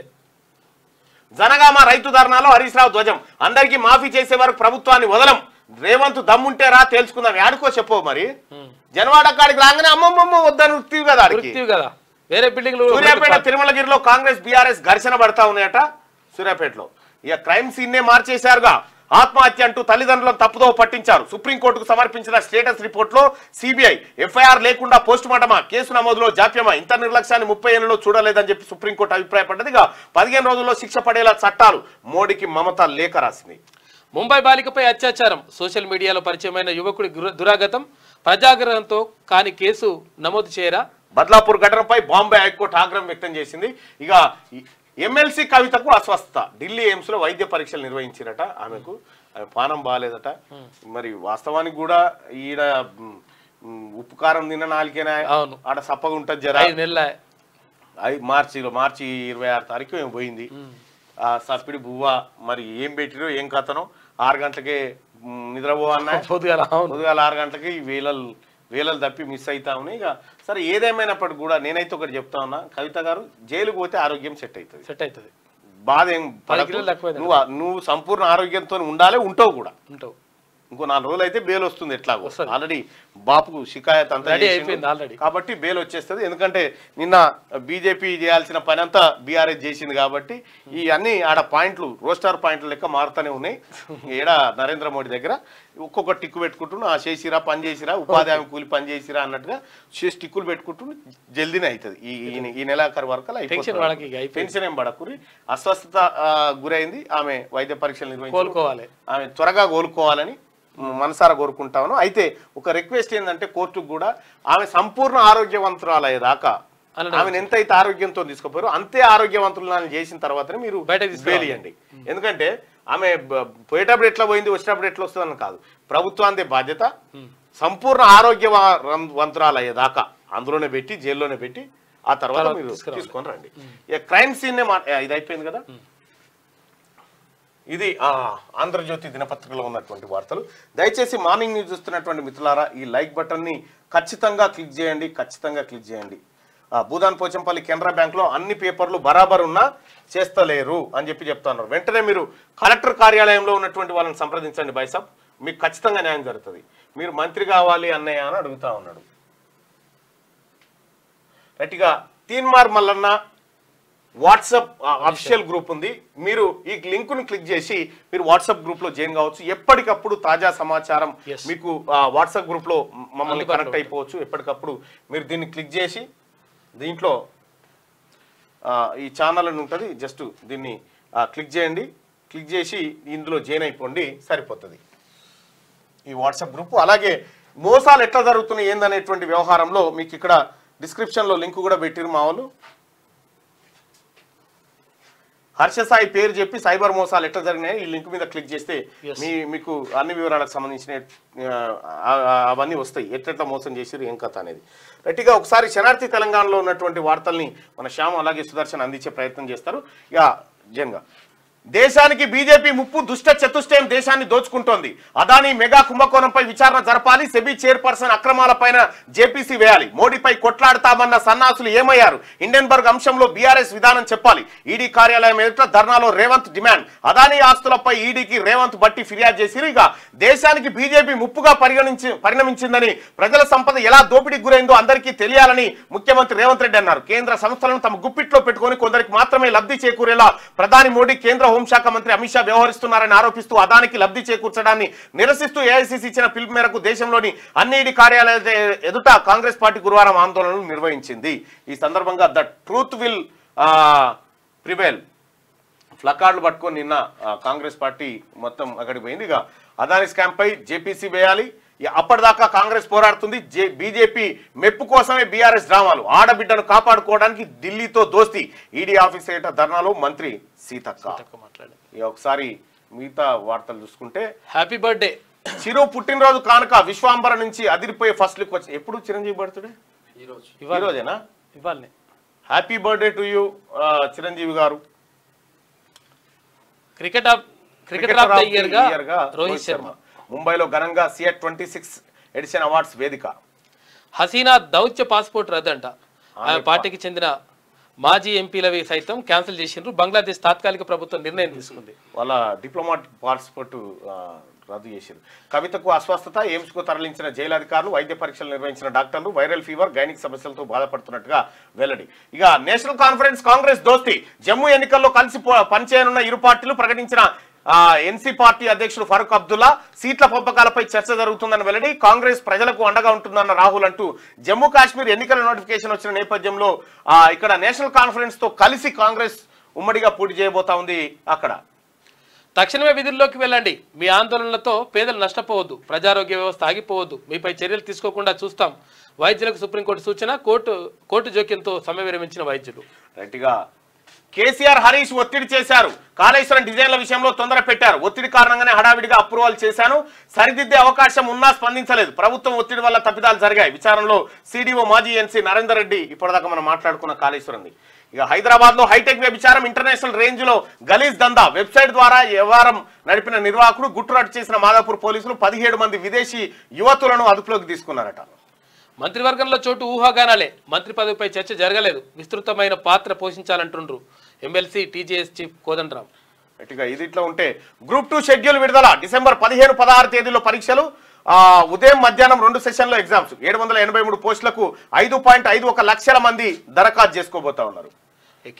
జనగామ రైతు ధర్నాలో హరీష్ రావు ధ్వజం, అందరికీ మాఫీ చేసే వరకు ప్రభుత్వాన్ని వదలం, రేవంత్ దమ్ముంటే రా తెలుసుకుందాం. ఆడుకో చెప్పవు మరి. జనవాడ కాడికి రాగానే అమ్మమ్మ వద్దని ఉత్తివి కదా. వేరే బిల్డింగ్. సూర్యాపేట తిరుమలగిరిలో కాంగ్రెస్ బీఆర్ఎస్ ఘర్షణ పడతా ఉన్నాయట. సూర్యాపేటలో ఇక క్రైమ్ సీన్ నే మార్చేశారుగా. ఆత్మహత్య అంటూ తల్లిదండ్రులను తప్పుదో పట్టించారు. సుప్రీంకోర్టుకు సమర్పించిన స్టేటస్ రిపోర్ట్ లో సిబిఐ ఎఫ్ఐఆర్ లేకుండా పోస్ట్ మార్టమా, కేసు నమోదులో జాప్యమా, ఇంత నిర్లక్ష్యాన్ని 30 ఏళ్లలో చూడలేదని చెప్పి సుప్రీంకోర్టు అభిప్రాయపడ్డదిగా. 15 రోజుల్లో శిక్ష పడేలా చట్టాలు. మోడీకి మమత లేఖ రాసింది. ముంబై బాలికపై అత్యాచారం, సోషల్ మీడియాలో పరిచయమైన యువకుడి దురాగతం, ప్రజాగ్రహంతో కాని కేసు నమోదు చేయరా. బద్లాపూర్ ఘటనపై బాంబే హైకోర్టు ఆగ్రహం వ్యక్తం చేసింది. ఇక ఎమ్మెల్సీ కవితకు అస్వస్థత, ఢిల్లీ ఎయిమ్స్ లో వైద్య పరీక్షలు నిర్వహించారట. ఆమె పానం బాగాలేదట. మరి వాస్తవానికి కూడా ఈడ ఉప్పు కారం తిన్న నాలుగేనా ఆడ సప్పగా ఉంటుంది జర. మార్చి 26 తారీఖు ఏమో పోయింది. సప్పిడి బువ్వ మరి ఏం పెట్టిరో ఏం కథనో. 6 గంటలకే నిద్రపోవన్నా, పొద్దుగాల 6 గంటలకి వేలలు తప్పి మిస్ అవుతా ఉన్నాయి. ఇక సరే ఏదేమైనప్పటికి కూడా నేనైతే ఒకటి చెప్తా ఉన్నా, కవిత గారు జైలుకు పోతే ఆరోగ్యం సెట్ అవుతుంది. బాధ ఏం నువ్వు సంపూర్ణ ఆరోగ్యంతో ఉండాలి, ఉంటావు కూడా. ఇంకో 4 రోజులు అయితే బెయిల్ వస్తుంది. ఎట్లాగో ఆల్రెడీ బాపుకు షికాయత్ అంతా అయిపోయింది కాబట్టి బెయిల్ వచ్చేస్తుంది. ఎందుకంటే నిన్న బీజేపీ చేయాల్సిన పని అంతా బీఆర్ఎస్ చేసింది కాబట్టి ఈ అన్ని ఆడ పాయింట్లు రోస్టార్ పాయింట్ల లెక్క మారుతూనే ఉన్నాయి. ఈడ నరేంద్ర మోడీ దగ్గర ఒక్కొక్క టిక్కు పెట్టుకుంటున్నా, చేసిరా పని చేసిరా, ఉపాధి హామీ కూలి పని చేసిరా అన్నట్టుగా టిక్కులు పెట్టుకుంటూ జల్దీనే అవుతుంది. ఈ నెలాఖరు వరకు పెన్షన్ ఏం పడకూరి. అస్వస్థత గురైంది ఆమె, వైద్య పరీక్షలు నిర్వహించుకోవాలి, ఆమె త్వరగా కోలుకోవాలని మనసారా కోరుకుంటాను. అయితే ఒక రిక్వెస్ట్ ఏంటంటే కోర్టుకు కూడా ఆమె సంపూర్ణ ఆరోగ్యవంతురాలయ్యేదాకా ఆమెను ఎంతైతే ఆరోగ్యంతో తీసుకుపోయారో అంతే ఆరోగ్యవంతులను చేసిన తర్వాతనే మీరు బయటకు. ఎందుకంటే ఆమె పోయేటప్పుడు ఎట్లా పోయింది, వచ్చినప్పుడు ఎట్లా వస్తుందని కాదు, ప్రభుత్వానికి బాధ్యత. సంపూర్ణ ఆరోగ్యవంతురాలయ్యేదాకా అందులోనే పెట్టి, జైల్లోనే పెట్టి ఆ తర్వాత మీరు తీసుకొని రండి. ఇక క్రైమ్ సీన్ ఇది అయిపోయింది కదా. ఇది ఆంధ్రజ్యోతి దినపత్రికలో ఉన్నటువంటి వార్తలు. దయచేసి మార్నింగ్ న్యూస్ చూస్తున్నటువంటి మిత్రులారా ఈ లైక్ బటన్ని ఖచ్చితంగా క్లిక్ చేయండి. భూదాన్ పోచంపల్లి కెనరా బ్యాంక్లో అన్ని పేపర్లు బరాబర్ ఉన్నా చేస్తలేరు అని చెప్తున్నారు. వెంటనే మీరు కలెక్టర్ కార్యాలయంలో ఉన్నటువంటి వాళ్ళని సంప్రదించండి బైసాబ్, మీకు ఖచ్చితంగా న్యాయం జరుగుతుంది. మీరు మంత్రి కావాలి అన్నయ్య అని అడుగుతా ఉన్నాడు. గట్టిగా Teenmaar Mallanna WhatsApp official group ఉంది. మీరు ఈ లింక్ ను క్లిక్ చేసి మీరు వాట్సాప్ గ్రూప్ లో జాయిన్ కావచ్చు. ఎప్పటికప్పుడు తాజా సమాచారం మీకు వాట్సాప్ గ్రూప్ లో మమ్మల్ని కనెక్ట్ అయిపోవచ్చు. ఎప్పటికప్పుడు మీరు దీన్ని క్లిక్ చేసి దీంట్లో ఈ ఛానల్ అని ఉంటుంది, జస్ట్ దీన్ని క్లిక్ చేయండి. క్లిక్ చేసి ఇందులో జాయిన్ అయిపోండి, సరిపోతుంది ఈ వాట్సాప్ గ్రూప్. అలాగే మోసాలు ఎట్లా జరుగుతున్నాయి ఏందనేటువంటి వ్యవహారంలో మీకు ఇక్కడ డిస్క్రిప్షన్లో లింక్ కూడా పెట్టిరు మా వాళ్ళు. హర్షసాయి పేరు చెప్పి సైబర్ మోసాలు ఎట్లా జరిగినాయి ఈ లింక్ మీద క్లిక్ చేస్తే మీకు అన్ని వివరాలకు సంబంధించిన అవన్నీ వస్తాయి. ఎట్లా మోసం చేసారు ఏం కథ అనేది. గట్టిగా ఒకసారి శనార్థి తెలంగాణలో ఉన్నటువంటి వార్తల్ని మన శ్యామ్ అలాగే సుదర్శన్ అందించే ప్రయత్నం చేస్తారు. ఇక జన్గా దేశానికి బీజేపీ ముప్పు, దుష్ట చతుష్టయం దేశాన్ని దోచుకుంటోంది. అదానీ మెగా కుంభకోణంపై విచారణ జరపాలి. సెబీ చైర్పర్సన్ అక్రమాలపైన జేపీసీ వేయాలి. మోడీపై కొట్లాడతామన్న సన్నాసులు ఏమయ్యారు? హిండెన్బర్గ్ అంశంలో బీఆర్ఎస్ విధానం చెప్పాలి. ఈడీ కార్యాలయం ఎదుట ధర్నాలో రేవంత్ డిమాండ్. అదానీ ఆస్తులపై ఈడీకి రేవంత్ బట్టి ఫిర్యాదు చేసి ఇక దేశానికి బీజేపీ ముప్పుగా పరిణమించిందని, ప్రజల సంపద ఎలా దోపిడీకి గురైందో అందరికీ తెలియాలని ముఖ్యమంత్రి రేవంత్ రెడ్డి అన్నారు. కేంద్ర సంస్థలను తమ గుప్పిట్లో పెట్టుకుని కొందరికి మాత్రమే లబ్ధి చేకూరేలా ప్రధాని మోడీ, కేంద్ర హోంశాఖ మంత్రి అమిత్ షా వ్యవహరిస్తున్నారని ఆరోపిస్తూ అదానికి లబ్ధి చేకూర్చడాన్ని నిరసిస్తూ ఏఐసీసీ ఇచ్చిన పిలుపు మేరకు దేశంలోని అన్ని ఈడీ కార్యాలయాల ఎదుట కాంగ్రెస్ పార్టీ గురువారం ఆందోళనలు నిర్వహించింది. ఈ సందర్భంగా ద ట్రూత్ విల్ ప్రివైల్ ప్లకార్డులు పట్టుకొని నిన్న కాంగ్రెస్ పార్టీ మొత్తం అక్కడికి పోయింది. ఇక అదానీ స్కామ్ పై జేపీసీ వేయాలి. అప్పటిదాకా కాంగ్రెస్ పోరాడుతుంది. బీజేపీ మెప్పు కోసమే బీఆర్ఎస్ డ్రామాలు. ఆడబిడ్డను కాపాడుకోవడానికి ఢిల్లీతో దోస్తీ. ఈడీ ఆఫీస్ ఏట ధర్నాలో మంత్రి సీతక్క. ఒకసారి మిగతా వార్తలు చూసుకుంటే, హ్యాపీ బర్త్డే చిరు పుట్టినరోజు కానుక విశ్వాంబర నుంచి అదిరిపోయే ఫస్ట్ లుక్ వచ్చి. ఎప్పుడు చిరంజీవి బర్త్డే? ఈ రోజేనా? ఇవాళ. Happy birthday to you Chiranjeevi garu. Cricketer of the year గా రోహిత్ శర్మ. ముంబైలో ఘనంగా సిఎట్ 26 ఎడిషన్ అవార్డ్స్ వేదిక. హసీనా దౌత్య పాస్పోర్ట్ రద్దంట. ఆ పార్టీకి చెందిన మాజీ ఎంపీలవి సైతం క్యాన్సిల్ చేసిండ్రు. బంగ్లాదేశ్ తాత్కాలిక ప్రభుత్వం నిర్ణయం తీసుకుంది. వాళ్ళ డిప్లొమాటిక్ పాస్పోర్ట్ రద్దు చేశారు. కవితకు అస్వస్థత, ఎయిమ్స్ కు తరలించిన జైలు అధికారులు, వైద్య పరీక్షలు నిర్వహించిన డాక్టర్లు వైరల్ ఫీవర్, గైనిక్ సమస్యలతో బాధపడుతున్నట్టుగా వెల్లడి. ఇక నేషనల్ కాన్ఫరెన్స్ కాంగ్రెస్ దోస్తీ. జమ్మూ ఎన్నికల్లో కలిసి పనిచేయనున్న ఇరు పార్టీలు ప్రకటించిన ఎన్సీ పార్టీ అధ్యక్షుడు ఫరూక్ అబ్దుల్లా సీట్ల పంపకాలపై చర్చ జరుగుతుందని వెల్లడి. కాంగ్రెస్ ప్రజలకు అండగా ఉంటుందన్న రాహుల్ అంటూ జమ్మూ కాశ్మీర్ ఎన్నికల నోటిఫికేషన్ వచ్చిన నేపథ్యంలో ఇక్కడ నేషనల్ కాన్ఫరెన్స్ తో కలిసి కాంగ్రెస్ ఉమ్మడిగా పోటీ చేయబోతా ఉంది. అక్కడ తక్షణమే విధుల్లోకి వెళ్ళండి. మీ ఆందోళనలతో పేదలు నష్టపోవద్దు. ప్రజారోగ్య వ్యవస్థ ఆగిపోవద్దు. మీపై చర్యలు తీసుకోకుండా చూస్తాం. వైద్యులకు సుప్రీంకోర్టు సూచన. కోర్టు జోక్యంతో సమ్మె విరమించిన వైద్యులు. రైట్గా కేసీఆర్, హరీష్ ఒత్తిడి చేశారు. కాళేశ్వరం డిజైన్ల విషయంలో తొందర పెట్టారు. ఒత్తిడి కారణంగానే హడావిడిగా అప్రూవల్ చేశాను. సరిదిద్దే అవకాశం ఉన్నా స్పందించలేదు. ప్రభుత్వం ఒత్తిడి వల్ల తప్పిదాలు జరిగాయి. విచారణలో సిడిఓ మాజీ ఎన్సీ నరేందర్ రెడ్డి. ఇప్పటిదాకా మనం మాట్లాడుకున్న కాళేశ్వరంది. ఇక హైదరాబాద్ లో హైటెక్ వ్యభిచారం ఇంటర్నేషనల్ రేంజ్ లో గలీజ్ దందా. వెబ్సైట్ ద్వారా వ్యవహారం నడిపిన నిర్వాహకుడు గుట్టురట్టు చేసిన మాదాపూర్ పోలీసులు 17 మంది విదేశీ యువతులను అదుపులోకి తీసుకున్నారట. మంత్రివర్గంలో చోటు ఊహాగానాలే. మంత్రి పదవిపై చర్చ జరగలేదు. విస్తృతమైన పాత్ర పోషించాలంటుండ్రు ఎమ్మెల్సీ టీజేఎస్ చీఫ్ కోదండరాం. ఇది ఇట్లా ఉంటే గ్రూప్ 2 షెడ్యూల్ విడుదల. డిసెంబర్ 15, 16 తేదీలో పరీక్షలు. ఉదయం మధ్యాహ్నం 2 సెషన్లో ఎగ్జామ్స్. 783 పోస్టులకు 5.51 లక్షల మంది దరఖాస్తు చేసుకోబోతా ఉన్నారు.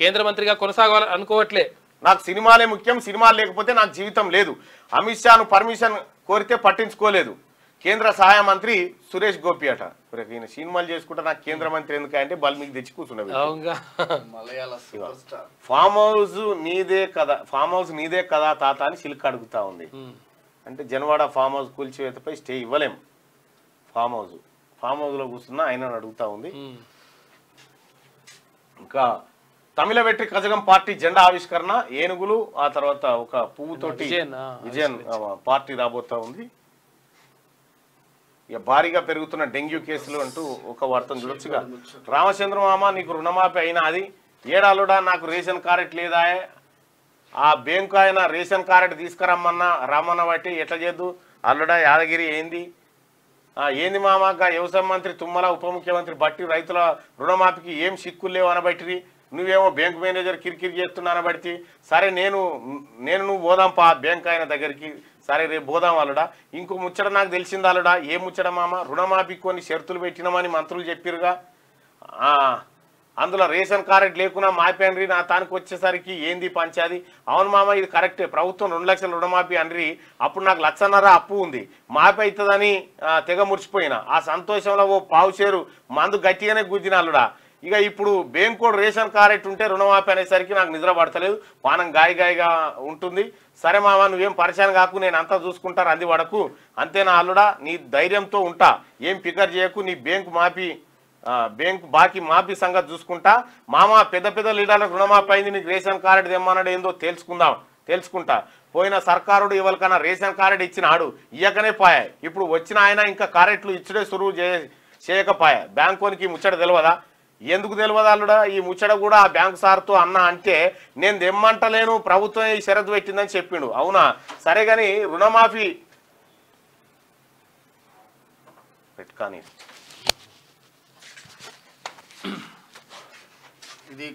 కేంద్ర మంత్రిగా కొనసాగాలని అనుకోవట్లే. నాకు సినిమాలే ముఖ్యం, సినిమాలు లేకపోతే నాకు జీవితం లేదు. అమిత్ షాను పర్మిషన్ కోరితే పట్టించుకోలేదు. కేంద్ర సహాయ మంత్రి సురేష్ గోపి అట. ఈయన సినిమాలు చేసుకుంటే నాకు కేంద్ర మంత్రి ఎందుకంటే బల్మీకి తెచ్చి కూర్చున్నది. ఫామ్ హౌస్ నీదే కదా తాత అని సిల్క్ అడుగుతా ఉంది. అంటే జనవాడ ఫామ్ హౌస్ కూల్చివేతపై స్టే ఇవ్వలేం. ఫామ్ హౌస్ లో కూర్చున్నా ఆయన అడుగుతా ఉంది. ఇంకా తమిళ వెట్రి కజగం పార్టీ జెండా ఆవిష్కరణ. ఏనుగులు, ఆ తర్వాత ఒక పువ్వుతోటి విజయన్ పార్టీ రాబోతా ఉంది. ఇక భారీగా పెరుగుతున్న డెంగ్యూ కేసులు అంటూ ఒక వార్తను చూడొచ్చుగా. రామచంద్రమామ నీకు రుణమాఫీ అయినా అది ఏడాలుడా నాకు రేషన్ కార్డు లేదా? ఆ బ్యాంకు ఆయన రేషన్ కార్డు తీసుకురమ్మన్నా రమ్మన్న బట్టి ఎట్లా చేద్దు అల్లుడా యాదగిరి ఏంది మామ? వ్యవసాయ మంత్రి తుమ్మల, ఉప ముఖ్యమంత్రి బట్టి రైతుల రుణమాఫీకి ఏం సిక్కులు లేవు అనబట్టి నువ్వేమో బ్యాంకు మేనేజర్ కిరికిరి చేస్తున్నా అనబట్టి సరే నేను నువ్వు పోదాంపా బ్యాంక్ ఆయన దగ్గరికి. సరే రేపు పోదాం అల్లుడా. ఇంకో ముచ్చట నాకు తెలిసింది అల్లుడా. ఏ ముచ్చట మామ? రుణమాఫీ కొన్ని షరతులు పెట్టినామని మంత్రులు చెప్పిరుగా. అందులో రేషన్ కార్డు లేకున్నా మాపి నా తానికి వచ్చేసరికి ఏంది పంచాది? అవును మామ ఇది కరెక్టే. ప్రభుత్వం 2 లక్షల రుణమాఫీ అనరి. అప్పుడు నాకు 1.5 లక్షల అప్పు ఉంది. మాపి అవుతుందని తెగ మురిచిపోయినా. ఆ సంతోషంలో ఓ పావుషేరు మందు గట్టిగానే గుద్దిన అల్లుడా. ఇక ఇప్పుడు బ్యాంకు రేషన్ కార్డు ఉంటే రుణమాఫీ అనేసరికి నాకు నిద్ర పడతలేదు. పానం గాయగా ఉంటుంది. సరే మామ నువ్వేం పరిశాన్ కాకు, నేను అంతా చూసుకుంటారు అంది వడకు. అంతేనా అల్లుడా? నీ ధైర్యంతో ఉంటా, ఏం ఫికర్ చేయకు. నీ బ్యాంకు బాకీ మాఫీ సంగతి చూసుకుంటా. మామ పెద్ద లీడర్లకు రుణమాఫీ అయింది, నీకు రేషన్ కార్డు తెమ్మన్నాడు ఏందో తెలుసుకుంటా. పోయిన సర్కారుడు ఎవరికైనా రేషన్ కార్డు ఇచ్చినాడు, ఇయ్యకనే పాయా. ఇప్పుడు వచ్చిన ఆయన ఇంకా కార్డులు ఇచ్చుడే సురువు చేయకపాయా. బ్యాంకోనికి ముచ్చట తెలియదా? ఎందుకు తెలియదు అల్లుడా ఈ ముచ్చట కూడా ఆ బ్యాంకు సార్తో అన్న అంటే నేను తెమ్మంటలేను ప్రభుత్వం ఈ షరతు పెట్టిందని చెప్పిండు. అవునా సరే కానీ రుణమాఫీ పెట్టుకాని ఇది